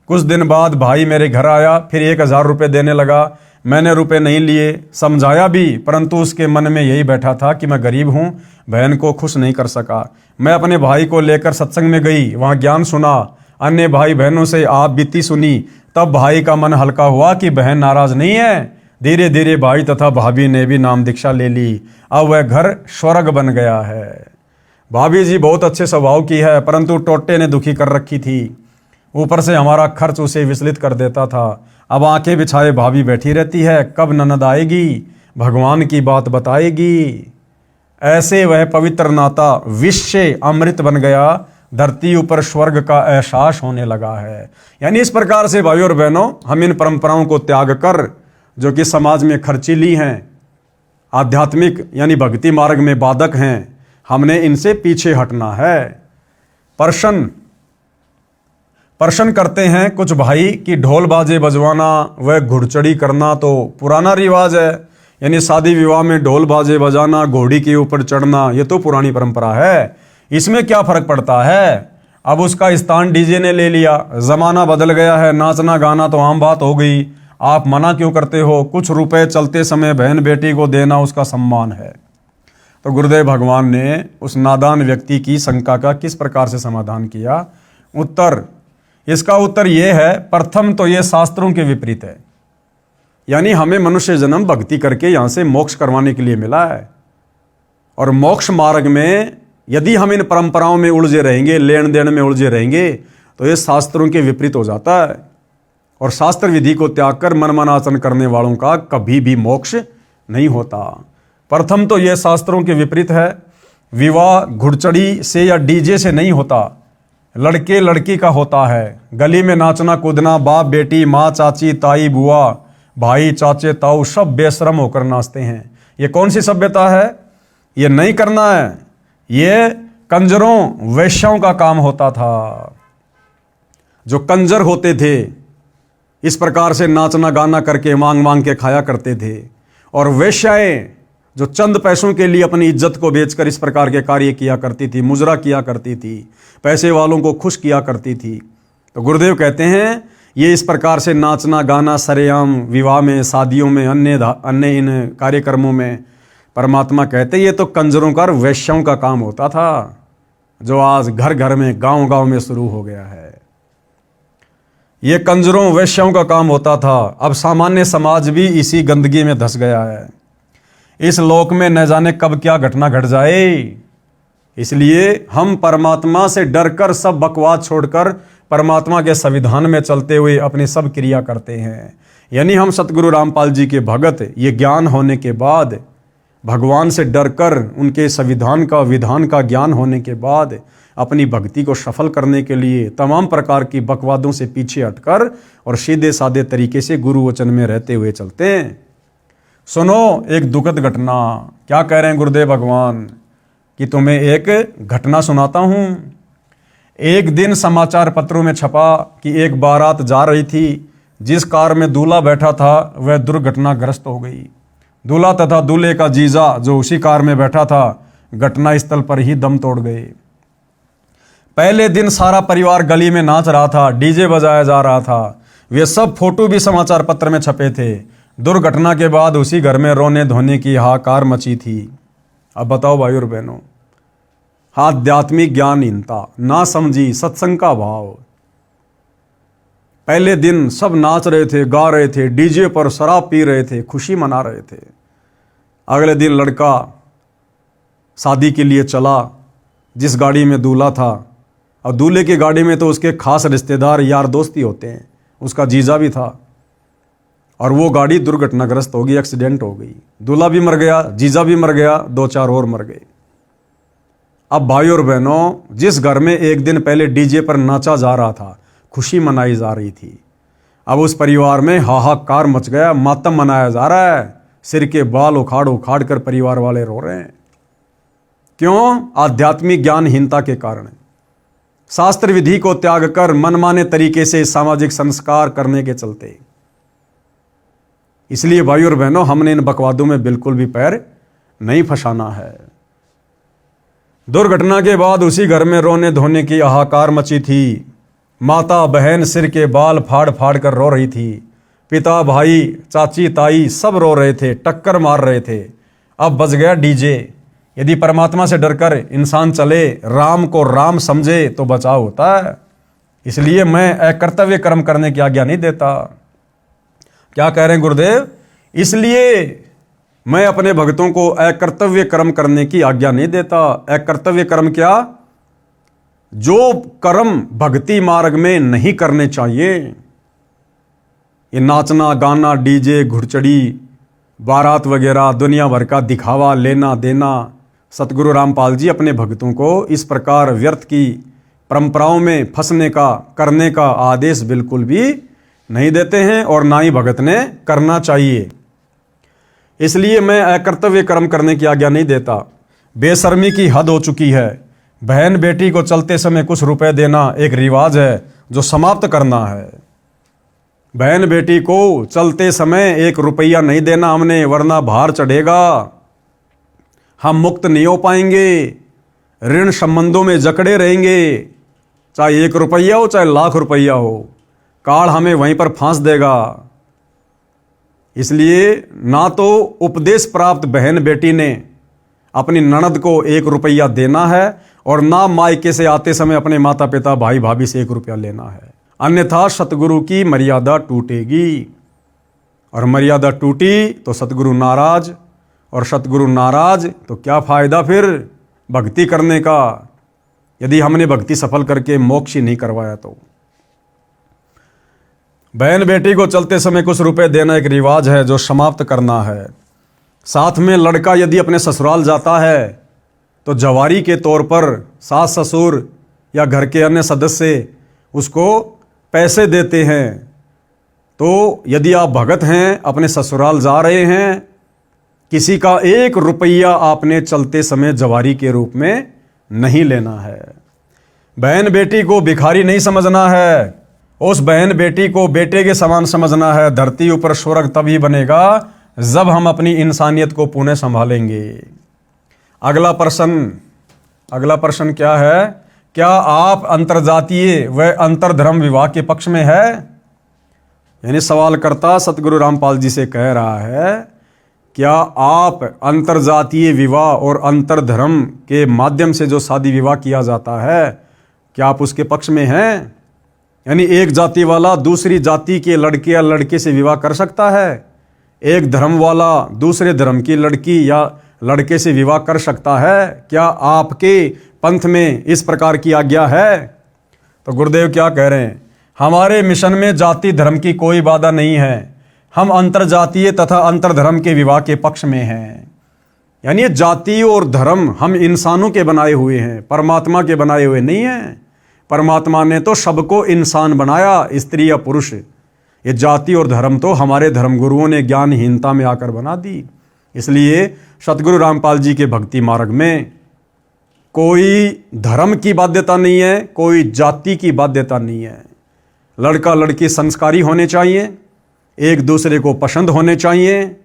कुछ दिन बाद भाई मेरे घर आया, फिर 1000 रुपये देने लगा। मैंने रुपए नहीं लिए, समझाया भी, परंतु उसके मन में यही बैठा था कि मैं गरीब हूँ, बहन को खुश नहीं कर सका। मैं अपने भाई को लेकर सत्संग में गई, वहाँ ज्ञान सुना, अन्य भाई बहनों से आप बीती सुनी। तब भाई का मन हल्का हुआ कि बहन नाराज नहीं है, धीरे धीरे भाई तथा भाभी ने भी नाम दीक्षा ले ली। अब वह घर स्वर्ग बन गया है। भाभी जी बहुत अच्छे स्वभाव की है, परंतु टोटे ने दुखी कर रखी थी। ऊपर से हमारा खर्च उसे विचलित कर देता था। अब आंखें बिछाए भाभी बैठी रहती है, कब ननद आएगी, भगवान की बात बताएगी। ऐसे वह पवित्र नाता विष से अमृत बन गया, धरती ऊपर स्वर्ग का एहसास होने लगा है। यानी इस प्रकार से भाइयों और बहनों, हम इन परंपराओं को त्याग कर, जो कि समाज में खर्चीली हैं, आध्यात्मिक यानी भक्ति मार्ग में बाधक हैं, हमने इनसे पीछे हटना है। प्रश्न करते हैं कुछ भाई कि ढोल बाजे बजवाना व घुड़चढ़ी करना तो पुराना रिवाज है। यानी शादी विवाह में ढोल बाजे बजाना, घोड़ी के ऊपर चढ़ना, ये तो पुरानी परंपरा है, इसमें क्या फर्क पड़ता है। अब उसका स्थान डीजे ने ले लिया, जमाना बदल गया है, नाचना गाना तो आम बात हो गई, आप मना क्यों करते हो। कुछ रुपए चलते समय बहन बेटी को देना उसका सम्मान है। तो गुरुदेव भगवान ने उस नादान व्यक्ति की शंका का किस प्रकार से समाधान किया। इसका उत्तर यह है, प्रथम तो यह शास्त्रों के विपरीत है। यानी हमें मनुष्य जन्म भक्ति करके यहां से मोक्ष करवाने के लिए मिला है, और मोक्ष मार्ग में यदि हम इन परंपराओं में उलझे रहेंगे, लेन देन में उलझे रहेंगे, तो ये शास्त्रों के विपरीत हो जाता है। और शास्त्र विधि को त्याग कर मनमाना आचरण करने वालों का कभी भी मोक्ष नहीं होता। प्रथम तो यह शास्त्रों के विपरीत है। विवाह घुड़चढ़ी से या डीजे से नहीं होता, लड़के लड़की का होता है। गली में नाचना कूदना, बाप बेटी, माँ चाची ताई बुआ भाई चाचे ताऊ सब बेशरम होकर नाचते हैं। ये कौन सी सभ्यता है। ये नहीं करना है। ये कंजरों वैश्यों का काम होता था। जो कंजर होते थे इस प्रकार से नाचना गाना करके मांग मांग के खाया करते थे। और वेश्याएं जो चंद पैसों के लिए अपनी इज्जत को बेचकर इस प्रकार के कार्य किया करती थी, मुजरा किया करती थी, पैसे वालों को खुश किया करती थी। तो गुरुदेव कहते हैं ये इस प्रकार से नाचना गाना सरेआम विवाह में, शादियों में, अन्य इन कार्यक्रमों में, परमात्मा कहते ये तो कंजरों का और वैश्यों का काम होता था, जो आज घर घर में गांव गांव में शुरू हो गया है। ये कंजरों वैश्यों का काम होता था। अब सामान्य समाज भी इसी गंदगी में धंस गया है। इस लोक में न जाने कब क्या घटना घट जाए। इसलिए हम परमात्मा से डरकर सब बकवास छोड़कर परमात्मा के संविधान में चलते हुए अपनी सब क्रिया करते हैं। यानी हम सतगुरु रामपाल जी के भगत, ये ज्ञान होने के बाद, भगवान से डरकर उनके संविधान का विधान का ज्ञान होने के बाद अपनी भक्ति को सफल करने के लिए तमाम प्रकार की बकवादों से पीछे हटकर और सीधे साधे तरीके से गुरु वचन में रहते हुए चलते हैं। सुनो एक दुखद घटना। क्या कह रहे हैं गुरुदेव भगवान कि तुम्हें एक घटना सुनाता हूं। एक दिन समाचार पत्रों में छपा कि एक बारात जा रही थी, जिस कार में दूल्हा बैठा था वह दुर्घटनाग्रस्त हो गई। दूल्हा तथा दूल्हे का जीजा जो उसी कार में बैठा था घटना स्थल पर ही दम तोड़ गए। पहले दिन सारा परिवार गली में नाच रहा था, डीजे बजाया जा रहा था। वे सब फोटो भी समाचार पत्र में छपे थे। दुर्घटना के बाद उसी घर में रोने धोने की हाहाकार मची थी। अब बताओ भाई और बहनों, आध्यात्मिक ज्ञानहीनता, ना समझी, सत्संग का भाव। पहले दिन सब नाच रहे थे, गा रहे थे, डीजे पर शराब पी रहे थे, खुशी मना रहे थे। अगले दिन लड़का शादी के लिए चला, जिस गाड़ी में दूल्हा था, और दूल्हे की गाड़ी में तो उसके खास रिश्तेदार यार दोस्त ही होते हैं, उसका जीजा भी था। और वो गाड़ी दुर्घटनाग्रस्त हो गई, एक्सीडेंट हो गई। दूल्हा भी मर गया, जीजा भी मर गया, 2-4 और मर गए। अब भाई और बहनों, जिस घर में एक दिन पहले डीजे पर नाचा जा रहा था, खुशी मनाई जा रही थी, अब उस परिवार में हाहाकार मच गया, मातम मनाया जा रहा है। सिर के बाल उखाड़ उखाड़ कर परिवार वाले रो रहे हैं। क्यों? आध्यात्मिक ज्ञानहीनता के कारण। शास्त्र विधि को त्याग कर मनमाने तरीके से सामाजिक संस्कार करने के चलते। इसलिए भाई और बहनों, हमने इन बकवादों में बिल्कुल भी पैर नहीं फंसाना है। दुर्घटना के बाद उसी घर में रोने धोने की हाहाकार मची थी। माता बहन सिर के बाल फाड़ फाड़ कर रो रही थी। पिता भाई चाची ताई सब रो रहे थे, टक्कर मार रहे थे। अब बज गया डीजे। यदि परमात्मा से डरकर इंसान चले, राम को राम समझे, तो बचाव होता है। इसलिए मैं अकर्तव्य कर्म करने की आज्ञा नहीं देता। क्या कह रहे हैं गुरुदेव? इसलिए मैं अपने भक्तों को अकर्तव्य कर्म करने की आज्ञा नहीं देता। अकर्तव्य कर्म क्या? जो कर्म भक्ति मार्ग में नहीं करने चाहिए। ये नाचना गाना, डीजे, घुड़चड़ी, बारात वगैरह, दुनिया भर का दिखावा, लेना देना, सतगुरु रामपाल जी अपने भक्तों को इस प्रकार व्यर्थ की परंपराओं में फंसने का, करने का आदेश बिल्कुल भी नहीं देते हैं और ना ही भगत ने करना चाहिए। इसलिए मैं अकर्तव्य कर्म करने की आज्ञा नहीं देता। बेशर्मी की हद हो चुकी है। बहन बेटी को चलते समय कुछ रुपए देना एक रिवाज है जो समाप्त करना है। बहन बेटी को चलते समय 1 रुपया नहीं देना हमने, वरना भार चढ़ेगा, हम मुक्त नहीं हो पाएंगे, ऋण संबंधों में जकड़े रहेंगे। चाहे 1 रुपया हो, चाहे लाख रुपया हो, काल हमें वहीं पर फांस देगा। इसलिए ना तो उपदेश प्राप्त बहन बेटी ने अपनी ननद को 1 रुपया देना है और ना मायके से आते समय अपने माता पिता भाई भाभी से 1 रुपया लेना है, अन्यथा सतगुरु की मर्यादा टूटेगी। और मर्यादा टूटी तो सतगुरु नाराज, और सतगुरु नाराज तो क्या फायदा फिर भक्ति करने का, यदि हमने भक्ति सफल करके मोक्ष ही नहीं करवाया तो। बहन बेटी को चलते समय कुछ रुपए देना एक रिवाज है जो समाप्त करना है। साथ में लड़का यदि अपने ससुराल जाता है तो जवारी के तौर पर सास ससुर या घर के अन्य सदस्य उसको पैसे देते हैं। तो यदि आप भगत हैं, अपने ससुराल जा रहे हैं, किसी का 1 रुपया आपने चलते समय जवारी के रूप में नहीं लेना है। बहन बेटी को भिखारी नहीं समझना है, उस बहन बेटी को बेटे के समान समझना है। धरती ऊपर स्वर्ग तभी बनेगा जब हम अपनी इंसानियत को पुनः संभालेंगे। अगला प्रश्न क्या है? क्या आप अंतरजातीय व अंतरधर्म विवाह के पक्ष में है? यानी सवालकर्ता सतगुरु रामपाल जी से कह रहा है, क्या आप अंतरजातीय विवाह और अंतरधर्म के माध्यम से जो शादी विवाह किया जाता है, क्या आप उसके पक्ष में हैं? यानी एक जाति वाला दूसरी जाति के लड़के या लड़के से विवाह कर सकता है, एक धर्म वाला दूसरे धर्म की लड़की या लड़के से विवाह कर सकता है। क्या आपके पंथ में इस प्रकार की आज्ञा है? तो गुरुदेव क्या कह रहे हैं? हमारे मिशन में जाति धर्म की कोई बाधा नहीं है। हम अंतरजातीय तथा अंतरधर्म के विवाह के पक्ष में हैं। यानी जाति और धर्म हम इंसानों के बनाए हुए हैं, परमात्मा के बनाए हुए नहीं हैं। परमात्मा ने तो सबको इंसान बनाया, स्त्री या पुरुष। ये जाति और धर्म तो हमारे धर्म गुरुओं ने ज्ञानहीनता में आकर बना दी। इसलिए सतगुरु रामपाल जी के भक्ति मार्ग में कोई धर्म की बाध्यता नहीं है, कोई जाति की बाध्यता नहीं है। लड़का लड़की संस्कारी होने चाहिए, एक दूसरे को पसंद होने चाहिए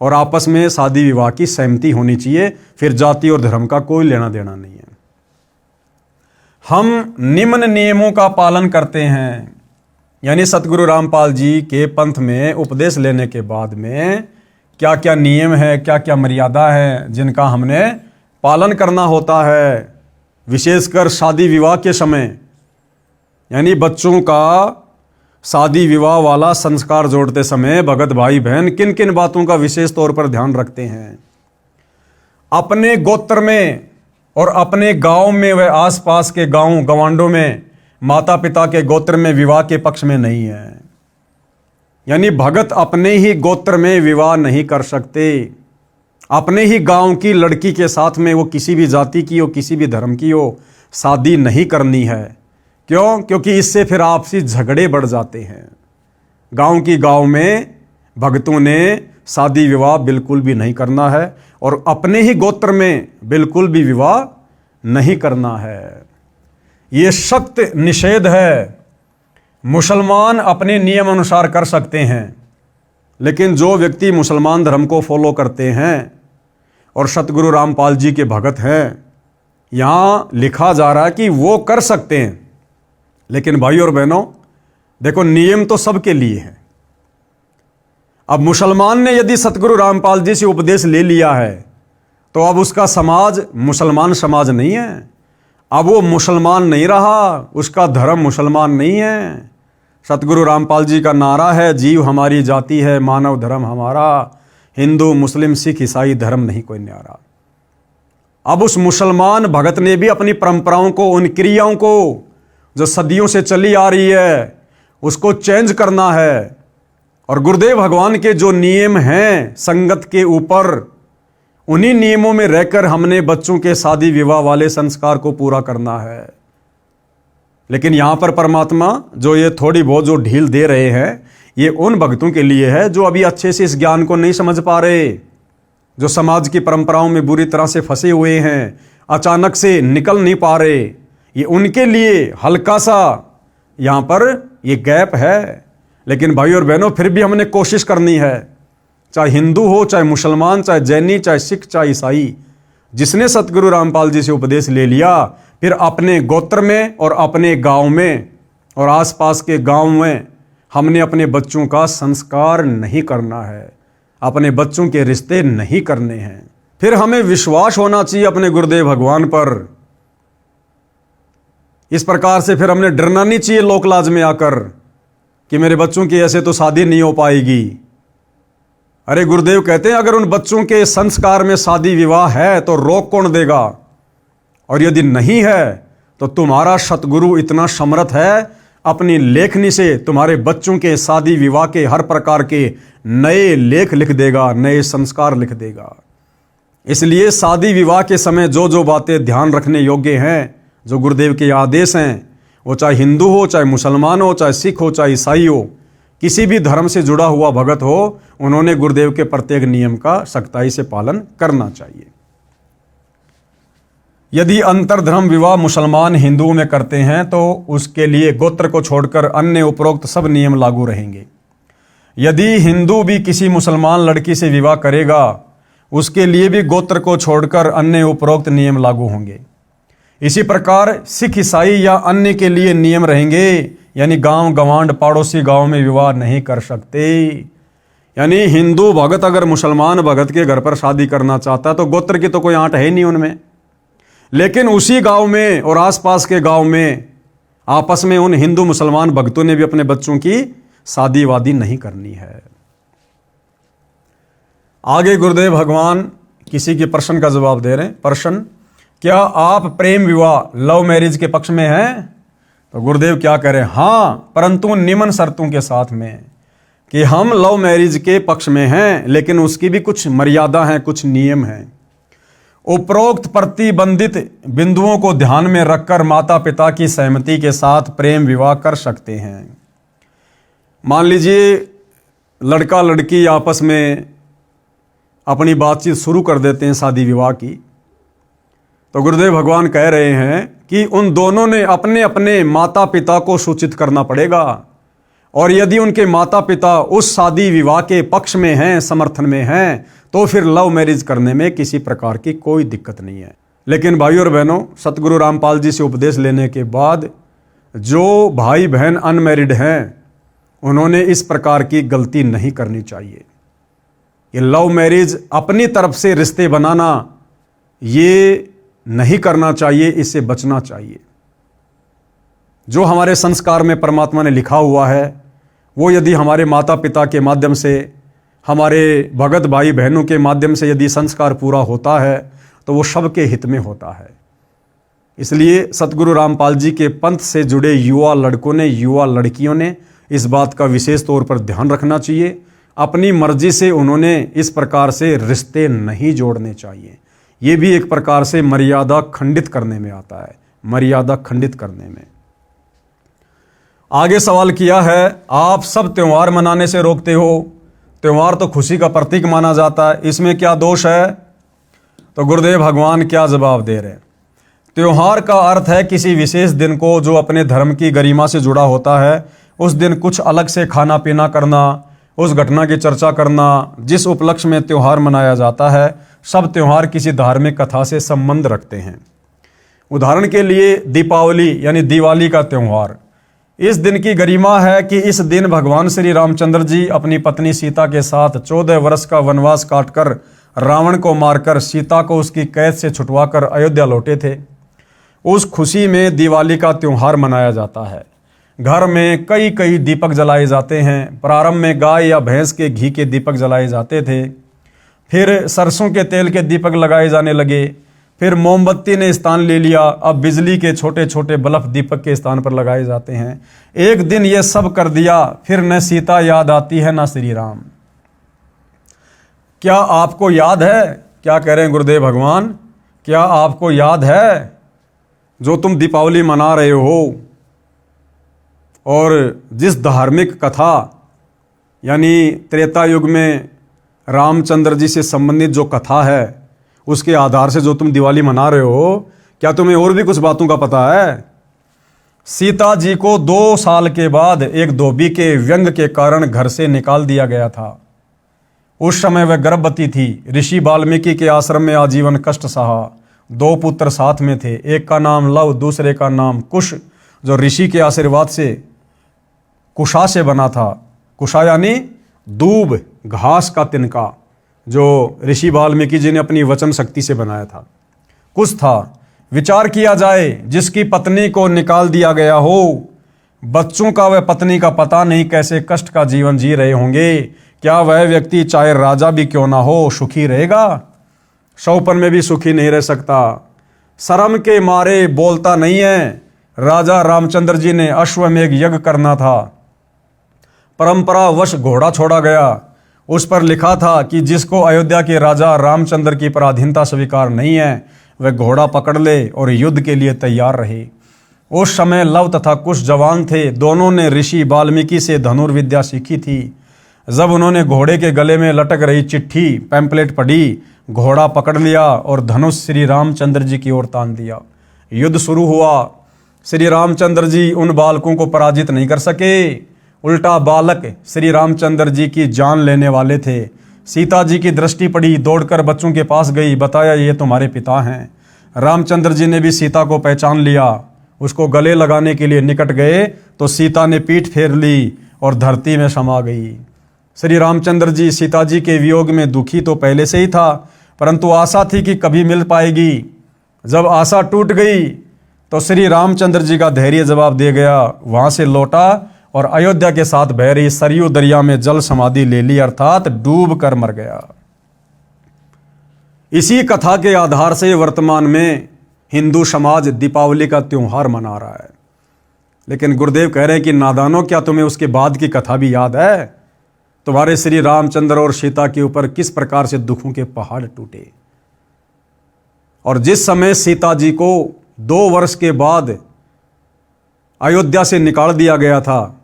और आपस में शादी विवाह की सहमति होनी चाहिए। फिर जाति और धर्म का कोई लेना देना नहीं है। हम निम्न नियमों का पालन करते हैं। यानी सतगुरु रामपाल जी के पंथ में उपदेश लेने के बाद में क्या क्या नियम है, क्या क्या मर्यादा है जिनका हमने पालन करना होता है। विशेषकर शादी विवाह के समय, यानी बच्चों का शादी विवाह वाला संस्कार जोड़ते समय भगत भाई बहन किन किन बातों का विशेष तौर पर ध्यान रखते हैं। अपने गोत्र में और अपने गांव में व आसपास के गांव गवांडों में माता पिता के गोत्र में विवाह के पक्ष में नहीं है। यानी भगत अपने ही गोत्र में विवाह नहीं कर सकते। अपने ही गांव की लड़की के साथ में, वो किसी भी जाति की हो, किसी भी धर्म की हो, शादी नहीं करनी है। क्यों? क्योंकि इससे फिर आपसी झगड़े बढ़ जाते हैं। गांव में भक्तों ने शादी विवाह बिल्कुल भी नहीं करना है और अपने ही गोत्र में बिल्कुल भी विवाह नहीं करना है। ये सख्त निषेध है। मुसलमान अपने नियम अनुसार कर सकते हैं, लेकिन जो व्यक्ति मुसलमान धर्म को फॉलो करते हैं और सतगुरु रामपाल जी के भगत हैं, यहाँ लिखा जा रहा है कि वो कर सकते हैं। लेकिन भाई और बहनों, देखो नियम तो सबके लिए है। अब मुसलमान ने यदि सतगुरु रामपाल जी से उपदेश ले लिया है तो अब उसका समाज मुसलमान समाज नहीं है। अब वो मुसलमान नहीं रहा, उसका धर्म मुसलमान नहीं है। सतगुरु रामपाल जी का नारा है, जीव हमारी जाति है, मानव धर्म हमारा, हिंदू मुस्लिम सिख ईसाई धर्म नहीं कोई न्यारा। अब उस मुसलमान भगत ने भी अपनी परंपराओं को, उन क्रियाओं को जो सदियों से चली आ रही है, उसको चेंज करना है। और गुरुदेव भगवान के जो नियम हैं संगत के ऊपर, उन्हीं नियमों में रहकर हमने बच्चों के शादी विवाह वाले संस्कार को पूरा करना है। लेकिन यहां पर परमात्मा जो ये थोड़ी बहुत जो ढील दे रहे हैं, ये उन भक्तों के लिए है जो अभी अच्छे से इस ज्ञान को नहीं समझ पा रहे, जो समाज की परंपराओं में बुरी तरह से फंसे हुए हैं, अचानक से निकल नहीं पा रहे। ये उनके लिए हल्का सा यहां पर ये गैप है। लेकिन भाई और बहनों, फिर भी हमने कोशिश करनी है, चाहे हिंदू हो, चाहे मुसलमान, चाहे जैनी, चाहे सिख, चाहे ईसाई, जिसने सतगुरु रामपाल जी से उपदेश ले लिया, फिर अपने गोत्र में और अपने गांव में और आसपास के गांव में हमने अपने बच्चों का संस्कार नहीं करना है, अपने बच्चों के रिश्ते नहीं करने हैं। फिर हमें विश्वास होना चाहिए अपने गुरुदेव भगवान पर। इस प्रकार से फिर हमने डरना नहीं चाहिए लोकलाज में आकर कि मेरे बच्चों की ऐसे तो शादी नहीं हो पाएगी। अरे गुरुदेव कहते हैं, अगर उन बच्चों के संस्कार में शादी विवाह है तो रोक कौन देगा? और यदि नहीं है तो तुम्हारा सतगुरु इतना समर्थ है, अपनी लेखनी से तुम्हारे बच्चों के शादी विवाह के हर प्रकार के नए लेख लिख देगा, नए संस्कार लिख देगा। इसलिए शादी विवाह के समय जो जो बातें ध्यान रखने योग्य हैं, जो गुरुदेव के आदेश हैं, वो चाहे हिंदू हो, चाहे मुसलमान हो, चाहे सिख हो, चाहे ईसाई हो, किसी भी धर्म से जुड़ा हुआ भगत हो, उन्होंने गुरुदेव के प्रत्येक नियम का सख्ताई से पालन करना चाहिए। यदि अंतरधर्म विवाह मुसलमान हिंदुओं में करते हैं तो उसके लिए गोत्र को छोड़कर अन्य उपरोक्त सब नियम लागू रहेंगे। यदि हिंदू भी किसी मुसलमान लड़की से विवाह करेगा, उसके लिए भी गोत्र को छोड़कर अन्य उपरोक्त नियम लागू होंगे। इसी प्रकार सिख, ईसाई या अन्य के लिए नियम रहेंगे, यानी गांव गवांड पड़ोसी गांव में विवाह नहीं कर सकते। यानी हिंदू भगत अगर मुसलमान भगत के घर पर शादी करना चाहता है तो गोत्र की तो कोई आंट है नहीं उनमें, लेकिन उसी गांव में और आसपास के गांव में आपस में उन हिंदू मुसलमान भक्तों ने भी अपने बच्चों की शादी वादी नहीं करनी है। आगे गुरुदेव भगवान किसी के प्रश्न का जवाब दे रहे हैं। प्रश्न, क्या आप प्रेम विवाह लव मैरिज के पक्ष में हैं? तो गुरुदेव क्या कह रहे हैं? हाँ, परंतु निम्न शर्तों के साथ में कि हम लव मैरिज के पक्ष में हैं, लेकिन उसकी भी कुछ मर्यादा है, कुछ नियम हैं। उपरोक्त प्रतिबंधित बिंदुओं को ध्यान में रखकर माता पिता की सहमति के साथ प्रेम विवाह कर सकते हैं। मान लीजिए लड़का लड़की आपस में अपनी बातचीत शुरू कर देते हैं शादी विवाह की, तो गुरुदेव भगवान कह रहे हैं कि उन दोनों ने अपने अपने माता पिता को सूचित करना पड़ेगा। और यदि उनके माता पिता उस शादी विवाह के पक्ष में हैं, समर्थन में हैं, तो फिर लव मैरिज करने में किसी प्रकार की कोई दिक्कत नहीं है। लेकिन भाई और बहनों, सतगुरु रामपाल जी से उपदेश लेने के बाद जो भाई बहन अनमैरिड हैं, उन्होंने इस प्रकार की गलती नहीं करनी चाहिए। ये लव मैरिज अपनी तरफ से रिश्ते बनाना, ये नहीं करना चाहिए, इससे बचना चाहिए। जो हमारे संस्कार में परमात्मा ने लिखा हुआ है, वो यदि हमारे माता पिता के माध्यम से, हमारे भगत भाई बहनों के माध्यम से यदि संस्कार पूरा होता है तो वो सबके हित में होता है। इसलिए सतगुरु रामपाल जी के पंथ से जुड़े युवा लड़कों ने, युवा लड़कियों ने इस बात का विशेष तौर पर ध्यान रखना चाहिए। अपनी मर्जी से उन्होंने इस प्रकार से रिश्ते नहीं जोड़ने चाहिए। ये भी एक प्रकार से मर्यादा खंडित करने में आता है, मर्यादा खंडित करने में। आगे सवाल किया है, आप सब त्योहार मनाने से रोकते हो, त्योहार तो खुशी का प्रतीक माना जाता है, इसमें क्या दोष है? तो गुरुदेव भगवान क्या जवाब दे रहे हैं? त्योहार का अर्थ है किसी विशेष दिन को जो अपने धर्म की गरिमा से जुड़ा होता है, उस दिन कुछ अलग से खाना पीना करना, उस घटना की चर्चा करना जिस उपलक्ष्य में त्योहार मनाया जाता है। सब त्योहार किसी धार्मिक कथा से संबंध रखते हैं। उदाहरण के लिए दीपावली यानी दिवाली का त्योहार, इस दिन की गरिमा है कि इस दिन भगवान श्री रामचंद्र जी अपनी पत्नी सीता के साथ 14 वर्ष का वनवास काटकर रावण को मारकर सीता को उसकी कैद से छुटवाकर अयोध्या लौटे थे। उस खुशी में दिवाली का त्योहार मनाया जाता है। घर में कई कई दीपक जलाए जाते हैं। प्रारंभ में गाय या भैंस के घी के दीपक जलाए जाते थे, फिर सरसों के तेल के दीपक लगाए जाने लगे, फिर मोमबत्ती ने स्थान ले लिया, अब बिजली के छोटे छोटे बल्ब दीपक के स्थान पर लगाए जाते हैं। एक दिन ये सब कर दिया, फिर न सीता याद आती है न श्री राम। क्या आपको याद है? क्या कह रहे हैं गुरुदेव भगवान, क्या आपको याद है जो तुम दीपावली मना रहे हो और जिस धार्मिक कथा यानी त्रेता युग में रामचंद्र जी से संबंधित जो कथा है उसके आधार से जो तुम दिवाली मना रहे हो, क्या तुम्हें और भी कुछ बातों का पता है? सीता जी को 2 साल के बाद एक धोबी के व्यंग के कारण घर से निकाल दिया गया था। उस समय वह गर्भवती थी। ऋषि वाल्मीकि के आश्रम में आजीवन कष्ट सहा। 2 पुत्र साथ में थे, एक का नाम लव, दूसरे का नाम कुश, जो ऋषि के आशीर्वाद से कुशा से बना था। कुशा यानी दूब, घास का तिनका, जो ऋषि वाल्मीकि जी ने अपनी वचन शक्ति से बनाया था। कुछ था, विचार किया जाए, जिसकी पत्नी को निकाल दिया गया हो, बच्चों का वह पत्नी का पता नहीं कैसे कष्ट का जीवन जी रहे होंगे, क्या वह व्यक्ति चाहे राजा भी क्यों ना हो सुखी रहेगा? शौपन में भी सुखी नहीं रह सकता। शर्म के मारे बोलता नहीं है। राजा रामचंद्र जी ने अश्वमेध यज्ञ करना था, परंपरावश घोड़ा छोड़ा गया। उस पर लिखा था कि जिसको अयोध्या के राजा रामचंद्र की पराधीनता स्वीकार नहीं है वह घोड़ा पकड़ ले और युद्ध के लिए तैयार रहे। उस समय लव तथा कुश जवान थे। दोनों ने ऋषि वाल्मीकि से धनुर्विद्या सीखी थी। जब उन्होंने घोड़े के गले में लटक रही चिट्ठी पैम्पलेट पढ़ी, घोड़ा पकड़ लिया और धनुष श्री रामचंद्र जी की ओर तान दिया। युद्ध शुरू हुआ। श्री रामचंद्र जी उन बालकों को पराजित नहीं कर सके, उल्टा बालक श्री रामचंद्र जी की जान लेने वाले थे। सीता जी की दृष्टि पड़ी, दौड़कर बच्चों के पास गई, बताया ये तुम्हारे पिता हैं। रामचंद्र जी ने भी सीता को पहचान लिया। उसको गले लगाने के लिए निकट गए तो सीता ने पीठ फेर ली और धरती में समा गई। श्री रामचंद्र जी सीता जी के वियोग में दुखी तो पहले से ही था, परंतु आशा थी कि कभी मिल पाएगी। जब आशा टूट गई तो श्री रामचंद्र जी का धैर्य जवाब दे गया। वहां से लौटा और अयोध्या के साथ बह रही सरयू दरिया में जल समाधि ले ली, अर्थात डूब कर मर गया। इसी कथा के आधार से वर्तमान में हिंदू समाज दीपावली का त्योहार मना रहा है। लेकिन गुरुदेव कह रहे हैं कि नादानों, क्या तुम्हें उसके बाद की कथा भी याद है? तुम्हारे श्री रामचंद्र और सीता के ऊपर किस प्रकार से दुखों के पहाड़ टूटे, और जिस समय सीता जी को 2 वर्ष के बाद अयोध्या से निकाल दिया गया था,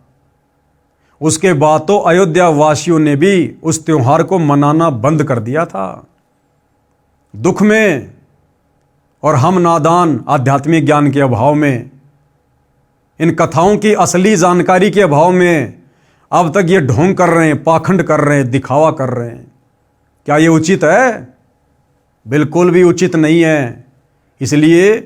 उसके बाद तो अयोध्या वासियों ने भी उस त्योहार को मनाना बंद कर दिया था। दुख में और हम नादान आध्यात्मिक ज्ञान के अभाव में, इन कथाओं की असली जानकारी के अभाव में अब तक ये ढोंग कर रहे हैं, पाखंड कर रहे हैं, दिखावा कर रहे हैं। क्या ये उचित है? बिल्कुल भी उचित नहीं है। इसलिए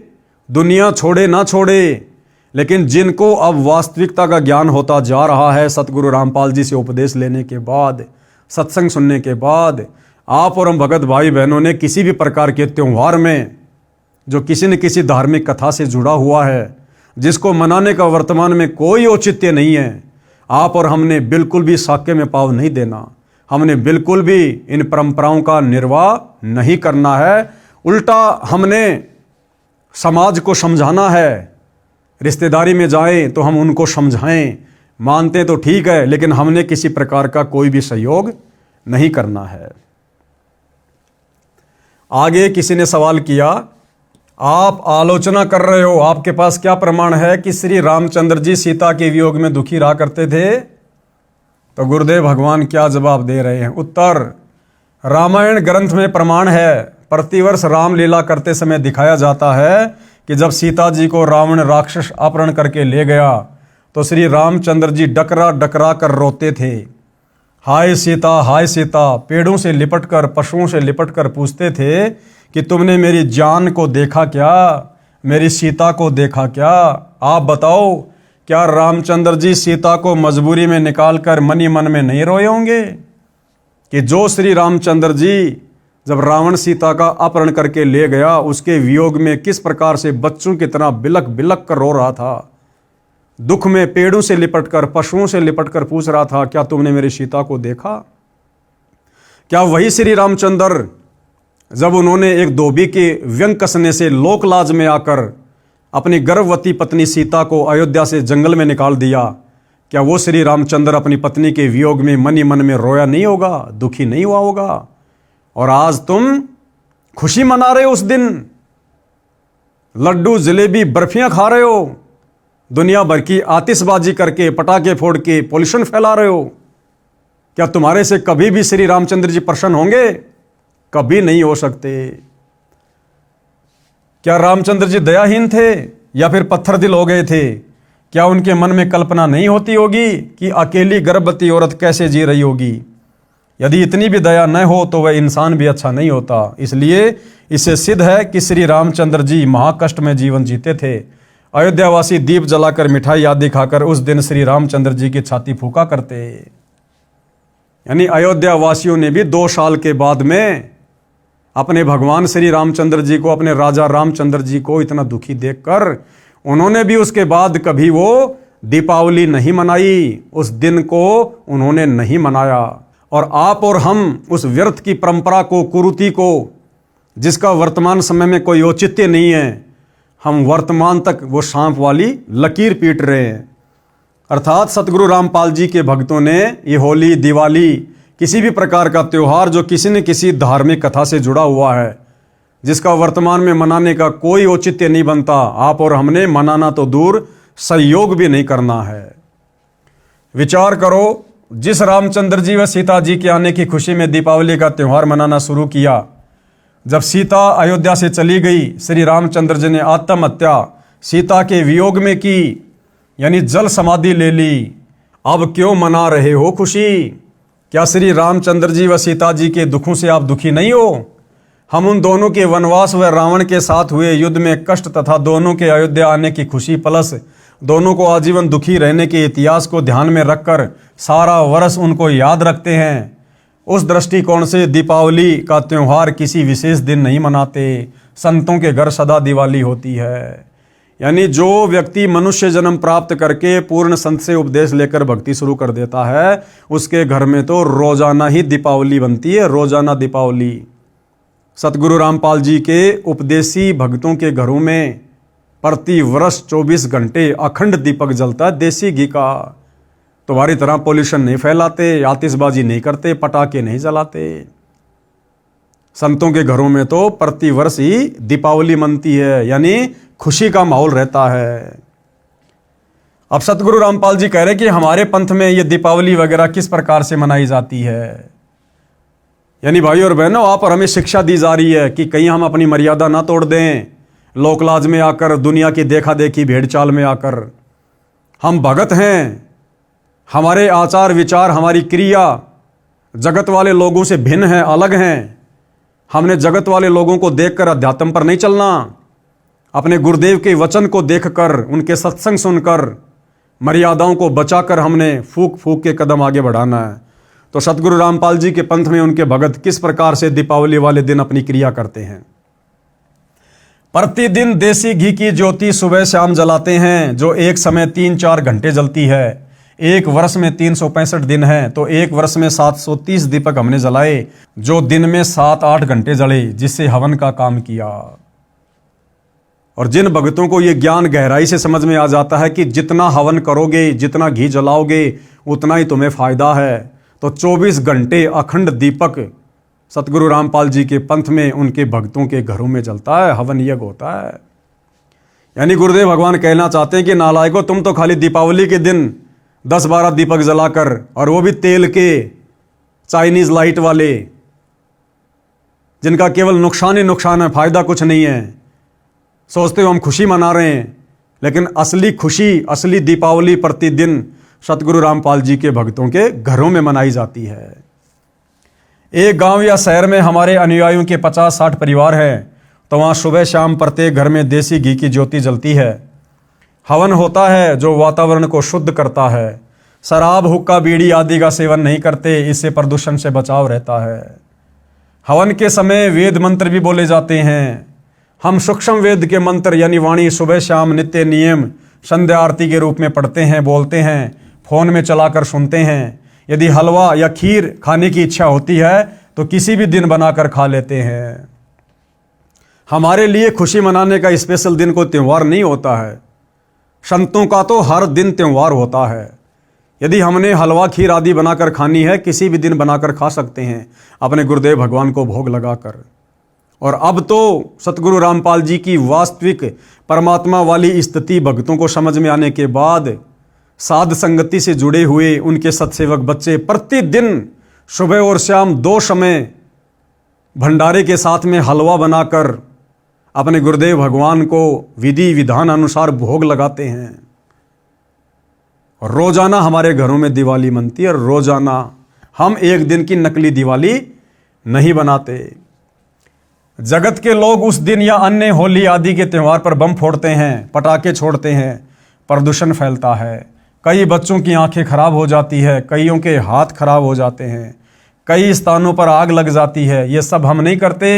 दुनिया छोड़े ना छोड़े, लेकिन जिनको अब वास्तविकता का ज्ञान होता जा रहा है, सतगुरु रामपाल जी से उपदेश लेने के बाद, सत्संग सुनने के बाद, आप और हम भगत भाई बहनों ने किसी भी प्रकार के त्योहार में जो किसी न किसी धार्मिक कथा से जुड़ा हुआ है, जिसको मनाने का वर्तमान में कोई औचित्य नहीं है, आप और हमने बिल्कुल भी साक्य में पाव नहीं देना। हमने बिल्कुल भी इन परंपराओं का निर्वाह नहीं करना है। उल्टा हमने समाज को समझाना है। रिश्तेदारी में जाएं तो हम उनको समझाएं, मानते तो ठीक है, लेकिन हमने किसी प्रकार का कोई भी सहयोग नहीं करना है। आगे किसी ने सवाल किया, आप आलोचना कर रहे हो, आपके पास क्या प्रमाण है कि श्री रामचंद्र जी सीता के वियोग में दुखी रहा करते थे? तो गुरुदेव भगवान क्या जवाब दे रहे हैं? उत्तर, रामायण ग्रंथ में प्रमाण है। प्रतिवर्ष रामलीला करते समय दिखाया जाता है कि जब सीता जी को रावण राक्षस अपहरण करके ले गया तो श्री रामचंद्र जी डकरा डकरा कर रोते थे, हाय सीता, हाय सीता। पेड़ों से लिपटकर, पशुओं से लिपटकर पूछते थे कि तुमने मेरी जान को देखा क्या, मेरी सीता को देखा क्या? आप बताओ, क्या रामचंद्र जी सीता को मजबूरी में निकालकर मनी मन में नहीं रोए होंगे कि जो श्री रामचंद्र जी जब रावण सीता का अपहरण करके ले गया, उसके वियोग में किस प्रकार से बच्चों की तरह बिलक बिलक कर रो रहा था? दुख में पेड़ों से लिपटकर, पशुओं से लिपटकर पूछ रहा था, क्या तुमने मेरी सीता को देखा? क्या वही श्री रामचंद्र जब उन्होंने एक धोबी के व्यंग कसने से लोकलाज में आकर अपनी गर्भवती पत्नी सीता को अयोध्या से जंगल में निकाल दिया, क्या वो श्री रामचंद्र अपनी पत्नी के वियोग में मन ही मन में रोया नहीं होगा, दुखी नहीं हुआ होगा? और आज तुम खुशी मना रहे हो, उस दिन लड्डू जलेबी बर्फियां खा रहे हो, दुनिया भर की आतिशबाजी करके, पटाखे फोड़ के पोल्यूशन फैला रहे हो। क्या तुम्हारे से कभी भी श्री रामचंद्र जी प्रसन्न होंगे? कभी नहीं हो सकते। क्या रामचंद्र जी दयाहीन थे या फिर पत्थर दिल हो गए थे? क्या उनके मन में कल्पना नहीं होती होगी कि अकेली गर्भवती औरत कैसे जी रही होगी? यदि इतनी भी दया न हो तो वह इंसान भी अच्छा नहीं होता। इसलिए इससे सिद्ध है कि श्री रामचंद्र जी महाकष्ट में जीवन जीते थे। अयोध्यावासी दीप जलाकर, मिठाई आदि खाकर उस दिन श्री रामचंद्र जी की छाती फूका करते। यानी अयोध्या वासियों ने भी 2 साल के बाद में अपने भगवान श्री रामचंद्र जी को, अपने राजा रामचंद्र जी को इतना दुखी देखकर उन्होंने भी उसके बाद कभी वो दीपावली नहीं मनाई, उस दिन को उन्होंने नहीं मनाया। और आप और हम उस व्यर्थ की परंपरा को, कुरीति को, जिसका वर्तमान समय में कोई औचित्य नहीं है, हम वर्तमान तक वो सांप वाली लकीर पीट रहे हैं। अर्थात सतगुरु रामपाल जी के भक्तों ने ये होली, दिवाली, किसी भी प्रकार का त्यौहार जो किसी न किसी धार्मिक कथा से जुड़ा हुआ है, जिसका वर्तमान में मनाने का कोई औचित्य नहीं बनता, आप और हमने मनाना तो दूर, सहयोग भी नहीं करना है। विचार करो, जिस रामचंद्र जी व सीता जी के आने की खुशी में दीपावली का त्यौहार मनाना शुरू किया, जब सीता अयोध्या से चली गई, श्री रामचंद्र जी ने आत्महत्या सीता के वियोग में की, यानी जल समाधि ले ली। अब क्यों मना रहे हो खुशी? क्या श्री रामचंद्र जी व सीता जी के दुखों से आप दुखी नहीं हो? हम उन दोनों के वनवास व रावण के साथ हुए युद्ध में कष्ट तथा दोनों के अयोध्या आने की खुशी प्लस दोनों को आजीवन दुखी रहने के इतिहास को ध्यान में रखकर सारा वर्ष उनको याद रखते हैं। उस दृष्टिकोण से दीपावली का त्यौहार किसी विशेष दिन नहीं मनाते। संतों के घर सदा दिवाली होती है। यानी जो व्यक्ति मनुष्य जन्म प्राप्त करके पूर्ण संत से उपदेश लेकर भक्ति शुरू कर देता है, उसके घर में तो रोजाना ही दीपावली बनती है, रोजाना दीपावली। सतगुरु रामपाल जी के उपदेशी भक्तों के घरों में प्रति वर्ष 24 घंटे अखंड दीपक जलता है, देसी घी का। तुम्हारी तरह पोल्यूशन नहीं फैलाते, आतिशबाजी नहीं करते, पटाखे नहीं जलाते। संतों के घरों में तो प्रति वर्ष ही दीपावली मनती है, यानी खुशी का माहौल रहता है। अब सतगुरु रामपाल जी कह रहे कि हमारे पंथ में ये दीपावली वगैरह किस प्रकार से मनाई जाती है। यानी भाई और बहनों, आप और हमें शिक्षा दी जा रही है कि कहीं हम अपनी मर्यादा ना तोड़ दें, लोकलाज में आकर, दुनिया की देखा देखी भेड़ चाल में आकर। हम भगत हैं, हमारे आचार विचार, हमारी क्रिया जगत वाले लोगों से भिन्न है, अलग हैं। हमने जगत वाले लोगों को देखकर अध्यात्म पर नहीं चलना, अपने गुरुदेव के वचन को देखकर, उनके सत्संग सुनकर, मर्यादाओं को बचाकर हमने फूक फूक के कदम आगे बढ़ाना है। तो सतगुरु रामपाल जी के पंथ में उनके भगत किस प्रकार से दीपावली वाले दिन अपनी क्रिया करते हैं। प्रतिदिन देसी घी की ज्योति सुबह शाम जलाते हैं, जो एक समय 3-4 घंटे जलती है। एक वर्ष में 365 दिन है, तो एक वर्ष में 730 दीपक हमने जलाए, जो दिन में 7-8 घंटे जले, जिससे हवन का काम किया। और जिन भक्तों को ये ज्ञान गहराई से समझ में आ जाता है कि जितना हवन करोगे, जितना घी जलाओगे, उतना ही तुम्हें फायदा है, तो 24 घंटे अखंड दीपक सतगुरु रामपाल जी के पंथ में उनके भक्तों के घरों में जलता है, हवन यज्ञ होता है। यानी गुरुदेव भगवान कहना चाहते हैं कि नालायकों, तुम तो खाली दीपावली के दिन 10-12 दीपक जलाकर, और वो भी तेल के, चाइनीज लाइट वाले, जिनका केवल नुकसान ही नुकसान है, फायदा कुछ नहीं है, सोचते हो हम खुशी मना रहे हैं। लेकिन असली खुशी, असली दीपावली प्रतिदिन सतगुरु रामपाल जी के भक्तों के घरों में मनाई जाती है। एक गांव या शहर में हमारे अनुयायियों के 50-60 परिवार हैं, तो वहाँ सुबह शाम प्रत्येक घर में देसी घी की ज्योति जलती है। हवन होता है जो वातावरण को शुद्ध करता है। शराब, हुक्का, बीड़ी आदि का सेवन नहीं करते, इससे प्रदूषण से बचाव रहता है। हवन के समय वेद मंत्र भी बोले जाते हैं। हम सूक्ष्म वेद के मंत्र यानी वाणी सुबह शाम नित्य नियम संध्या आरती के रूप में पढ़ते हैं, बोलते हैं, फ़ोन में चलाकर सुनते हैं। यदि हलवा या खीर खाने की इच्छा होती है तो किसी भी दिन बनाकर खा लेते हैं। हमारे लिए खुशी मनाने का स्पेशल दिन कोई त्यौहार नहीं होता है। संतों का तो हर दिन त्यौहार होता है। यदि हमने हलवा खीर आदि बनाकर खानी है, किसी भी दिन बनाकर खा सकते हैं अपने गुरुदेव भगवान को भोग लगाकर। और अब तो सतगुरु रामपाल जी की वास्तविक परमात्मा वाली स्थिति भक्तों को समझ में आने के बाद साध संगति से जुड़े हुए उनके सत्सेवक बच्चे प्रतिदिन सुबह और शाम 2 समय भंडारे के साथ में हलवा बनाकर अपने गुरुदेव भगवान को विधि विधान अनुसार भोग लगाते हैं। रोजाना हमारे घरों में दिवाली मनती है। रोजाना हम एक दिन की नकली दिवाली नहीं बनाते। जगत के लोग उस दिन या अन्य होली आदि के त्यौहार पर बम फोड़ते हैं, पटाखे छोड़ते हैं, प्रदूषण फैलता है। कई बच्चों की आंखें खराब हो जाती है, कईयों के हाथ खराब हो जाते हैं, कई स्थानों पर आग लग जाती है। ये सब हम नहीं करते।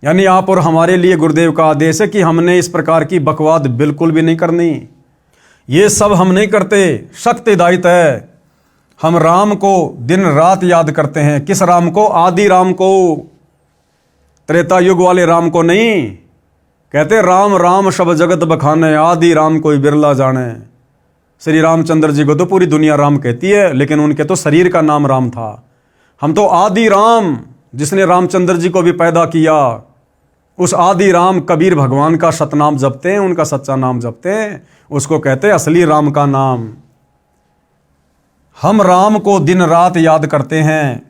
यानी आप और हमारे लिए गुरुदेव का आदेश है कि हमने इस प्रकार की बकवाद बिल्कुल भी नहीं करनी। ये सब हम नहीं करते। सख्त हिदायत है। हम राम को दिन रात याद करते हैं। किस राम को? आदि राम को, त्रेता युग वाले राम को नहीं। कहते राम राम सब जगत बखाने, आदि राम कोई बिरला जाने। श्री रामचंद्र जी को तो पूरी दुनिया राम कहती है, लेकिन उनके तो शरीर का नाम राम था। हम तो आदि राम, जिसने रामचंद्र जी को भी पैदा किया, उस आदि राम कबीर भगवान का सतनाम जपते हैं, उनका सच्चा नाम जपते हैं। उसको कहते हैं असली राम का नाम। हम राम को दिन रात याद करते हैं।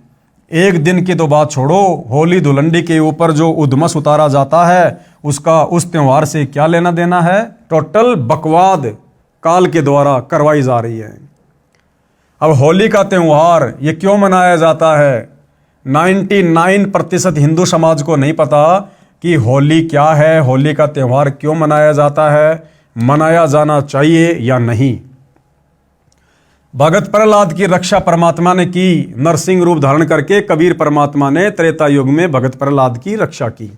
एक दिन की तो बात छोड़ो, होली धुलंडी के ऊपर जो उधमस उतारा जाता है, उसका उस त्यौहार से क्या लेना देना है? टोटल बकवाद काल के द्वारा करवाई जा रही है। अब होली का त्यौहार ये क्यों मनाया जाता है? 99% हिंदू समाज को नहीं पता कि होली क्या है, होली का त्यौहार क्यों मनाया जाता है, मनाया जाना चाहिए या नहीं। भगत प्रहलाद की रक्षा परमात्मा ने की। नरसिंह रूप धारण करके कबीर परमात्मा ने त्रेता युग में भगत प्रहलाद की रक्षा की।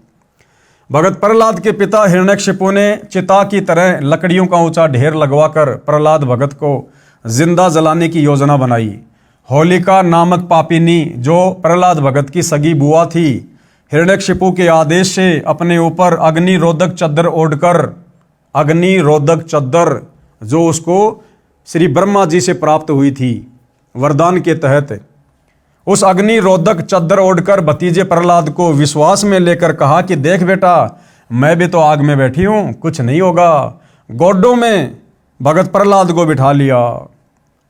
भगत प्रहलाद के पिता हिरण्यकशिपु ने चिता की तरह लकड़ियों का ऊंचा ढेर लगवाकर प्रहलाद भगत को जिंदा जलाने की योजना बनाई। होलिका नामक पापिनी, जो प्रहलाद भगत की सगी बुआ थी, हिरण्यकशिपु के आदेश से अपने ऊपर अग्निरोधक चद्दर ओढ़कर, अग्निरोधक चद्दर जो उसको श्री ब्रह्मा जी से प्राप्त हुई थी वरदान के तहत, उस अग्निरोधक चद्दर ओढ़कर भतीजे प्रहलाद को विश्वास में लेकर कहा कि देख बेटा, मैं भी तो आग में बैठी हूं, कुछ नहीं होगा। गोडों में भगत प्रहलाद को बिठा लिया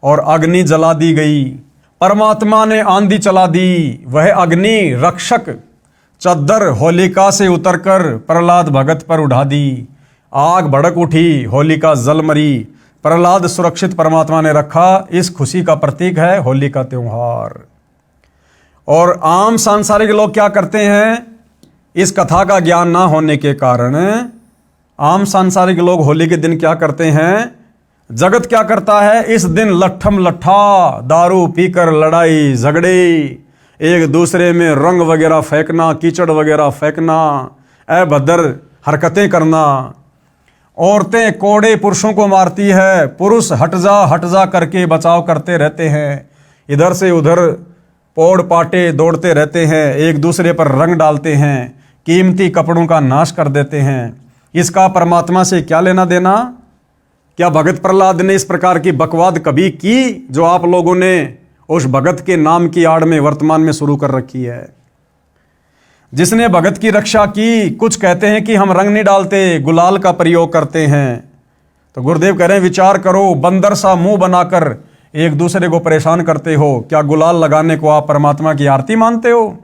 और अग्नि जला दी गई। परमात्मा ने आंधी चला दी। वह अग्नि रक्षक चद्दर होलिका से उतरकर प्रहलाद भगत पर उड़ा दी। आग भड़क उठी, होलिका जल मरी। प्रहलाद सुरक्षित परमात्मा ने रखा। इस खुशी का प्रतीक है होली का त्यौहार। और आम सांसारिक लोग क्या करते हैं? इस कथा का ज्ञान ना होने के कारण आम सांसारिक लोग होली के दिन क्या करते हैं? जगत क्या करता है? इस दिन लट्ठम लट्ठा, दारू पीकर लड़ाई झगड़े, एक दूसरे में रंग वगैरह फेंकना, कीचड़ वगैरह फेंकना, अभद्र हरकतें करना। औरतें कोड़े पुरुषों को मारती है, पुरुष हट जा करके बचाव करते रहते हैं। इधर से उधर पोड़ पाटे दौड़ते रहते हैं, एक दूसरे पर रंग डालते हैं, कीमती कपड़ों का नाश कर देते हैं। इसका परमात्मा से क्या लेना देना? क्या भगत प्रहलाद ने इस प्रकार की बकवाद कभी की जो आप लोगों ने उस भगत के नाम की आड़ में वर्तमान में शुरू कर रखी है? जिसने भगत की रक्षा की, कुछ कहते हैं कि हम रंग नहीं डालते, गुलाल का प्रयोग करते हैं। तो गुरुदेव कह रहे हैं विचार करो, बंदर सा मुंह बनाकर एक दूसरे को परेशान करते हो, क्या गुलाल लगाने को आप परमात्मा की आरती मानते हो?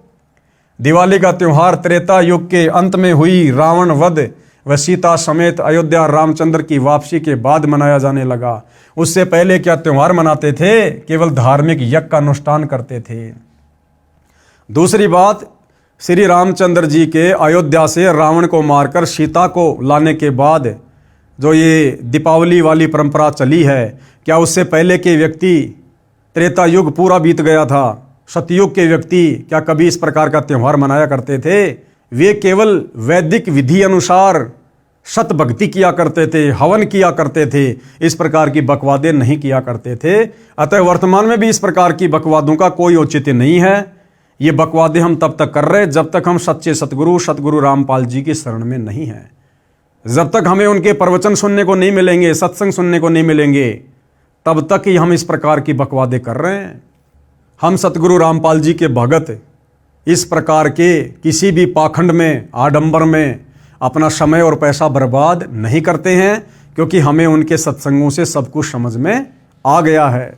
दिवाली का त्यौहार त्रेता युग के अंत में हुई रावण वध व सीता समेत अयोध्या रामचंद्र की वापसी के बाद मनाया जाने लगा। उससे पहले क्या त्यौहार मनाते थे? केवल धार्मिक यज्ञ का अनुष्ठान करते थे। दूसरी बात, श्री रामचंद्र जी के अयोध्या से रावण को मारकर सीता को लाने के बाद जो ये दीपावली वाली परंपरा चली है, क्या उससे पहले के व्यक्ति, त्रेता युग पूरा बीत गया था, सतयुग के व्यक्ति क्या कभी इस प्रकार का त्यौहार मनाया करते थे? वे केवल वैदिक विधि अनुसार शत भक्ति किया करते थे, हवन किया करते थे, इस प्रकार की बकवादें नहीं किया करते थे। अतः वर्तमान में भी इस प्रकार की बकवादों का कोई औचित्य नहीं है। ये बकवादें हम तब तक कर रहे जब तक हम सच्चे सतगुरु रामपाल जी की शरण में नहीं हैं। जब तक हमें उनके प्रवचन सुनने को नहीं मिलेंगे, सत्संग सुनने को नहीं मिलेंगे, तब तक ही हम इस प्रकार की बकवादें कर रहे हैं। हम सतगुरु रामपाल जी के भगत इस प्रकार के किसी भी पाखंड में, आडंबर में अपना समय और पैसा बर्बाद नहीं करते हैं, क्योंकि हमें उनके सत्संगों से सब कुछ समझ में आ गया है।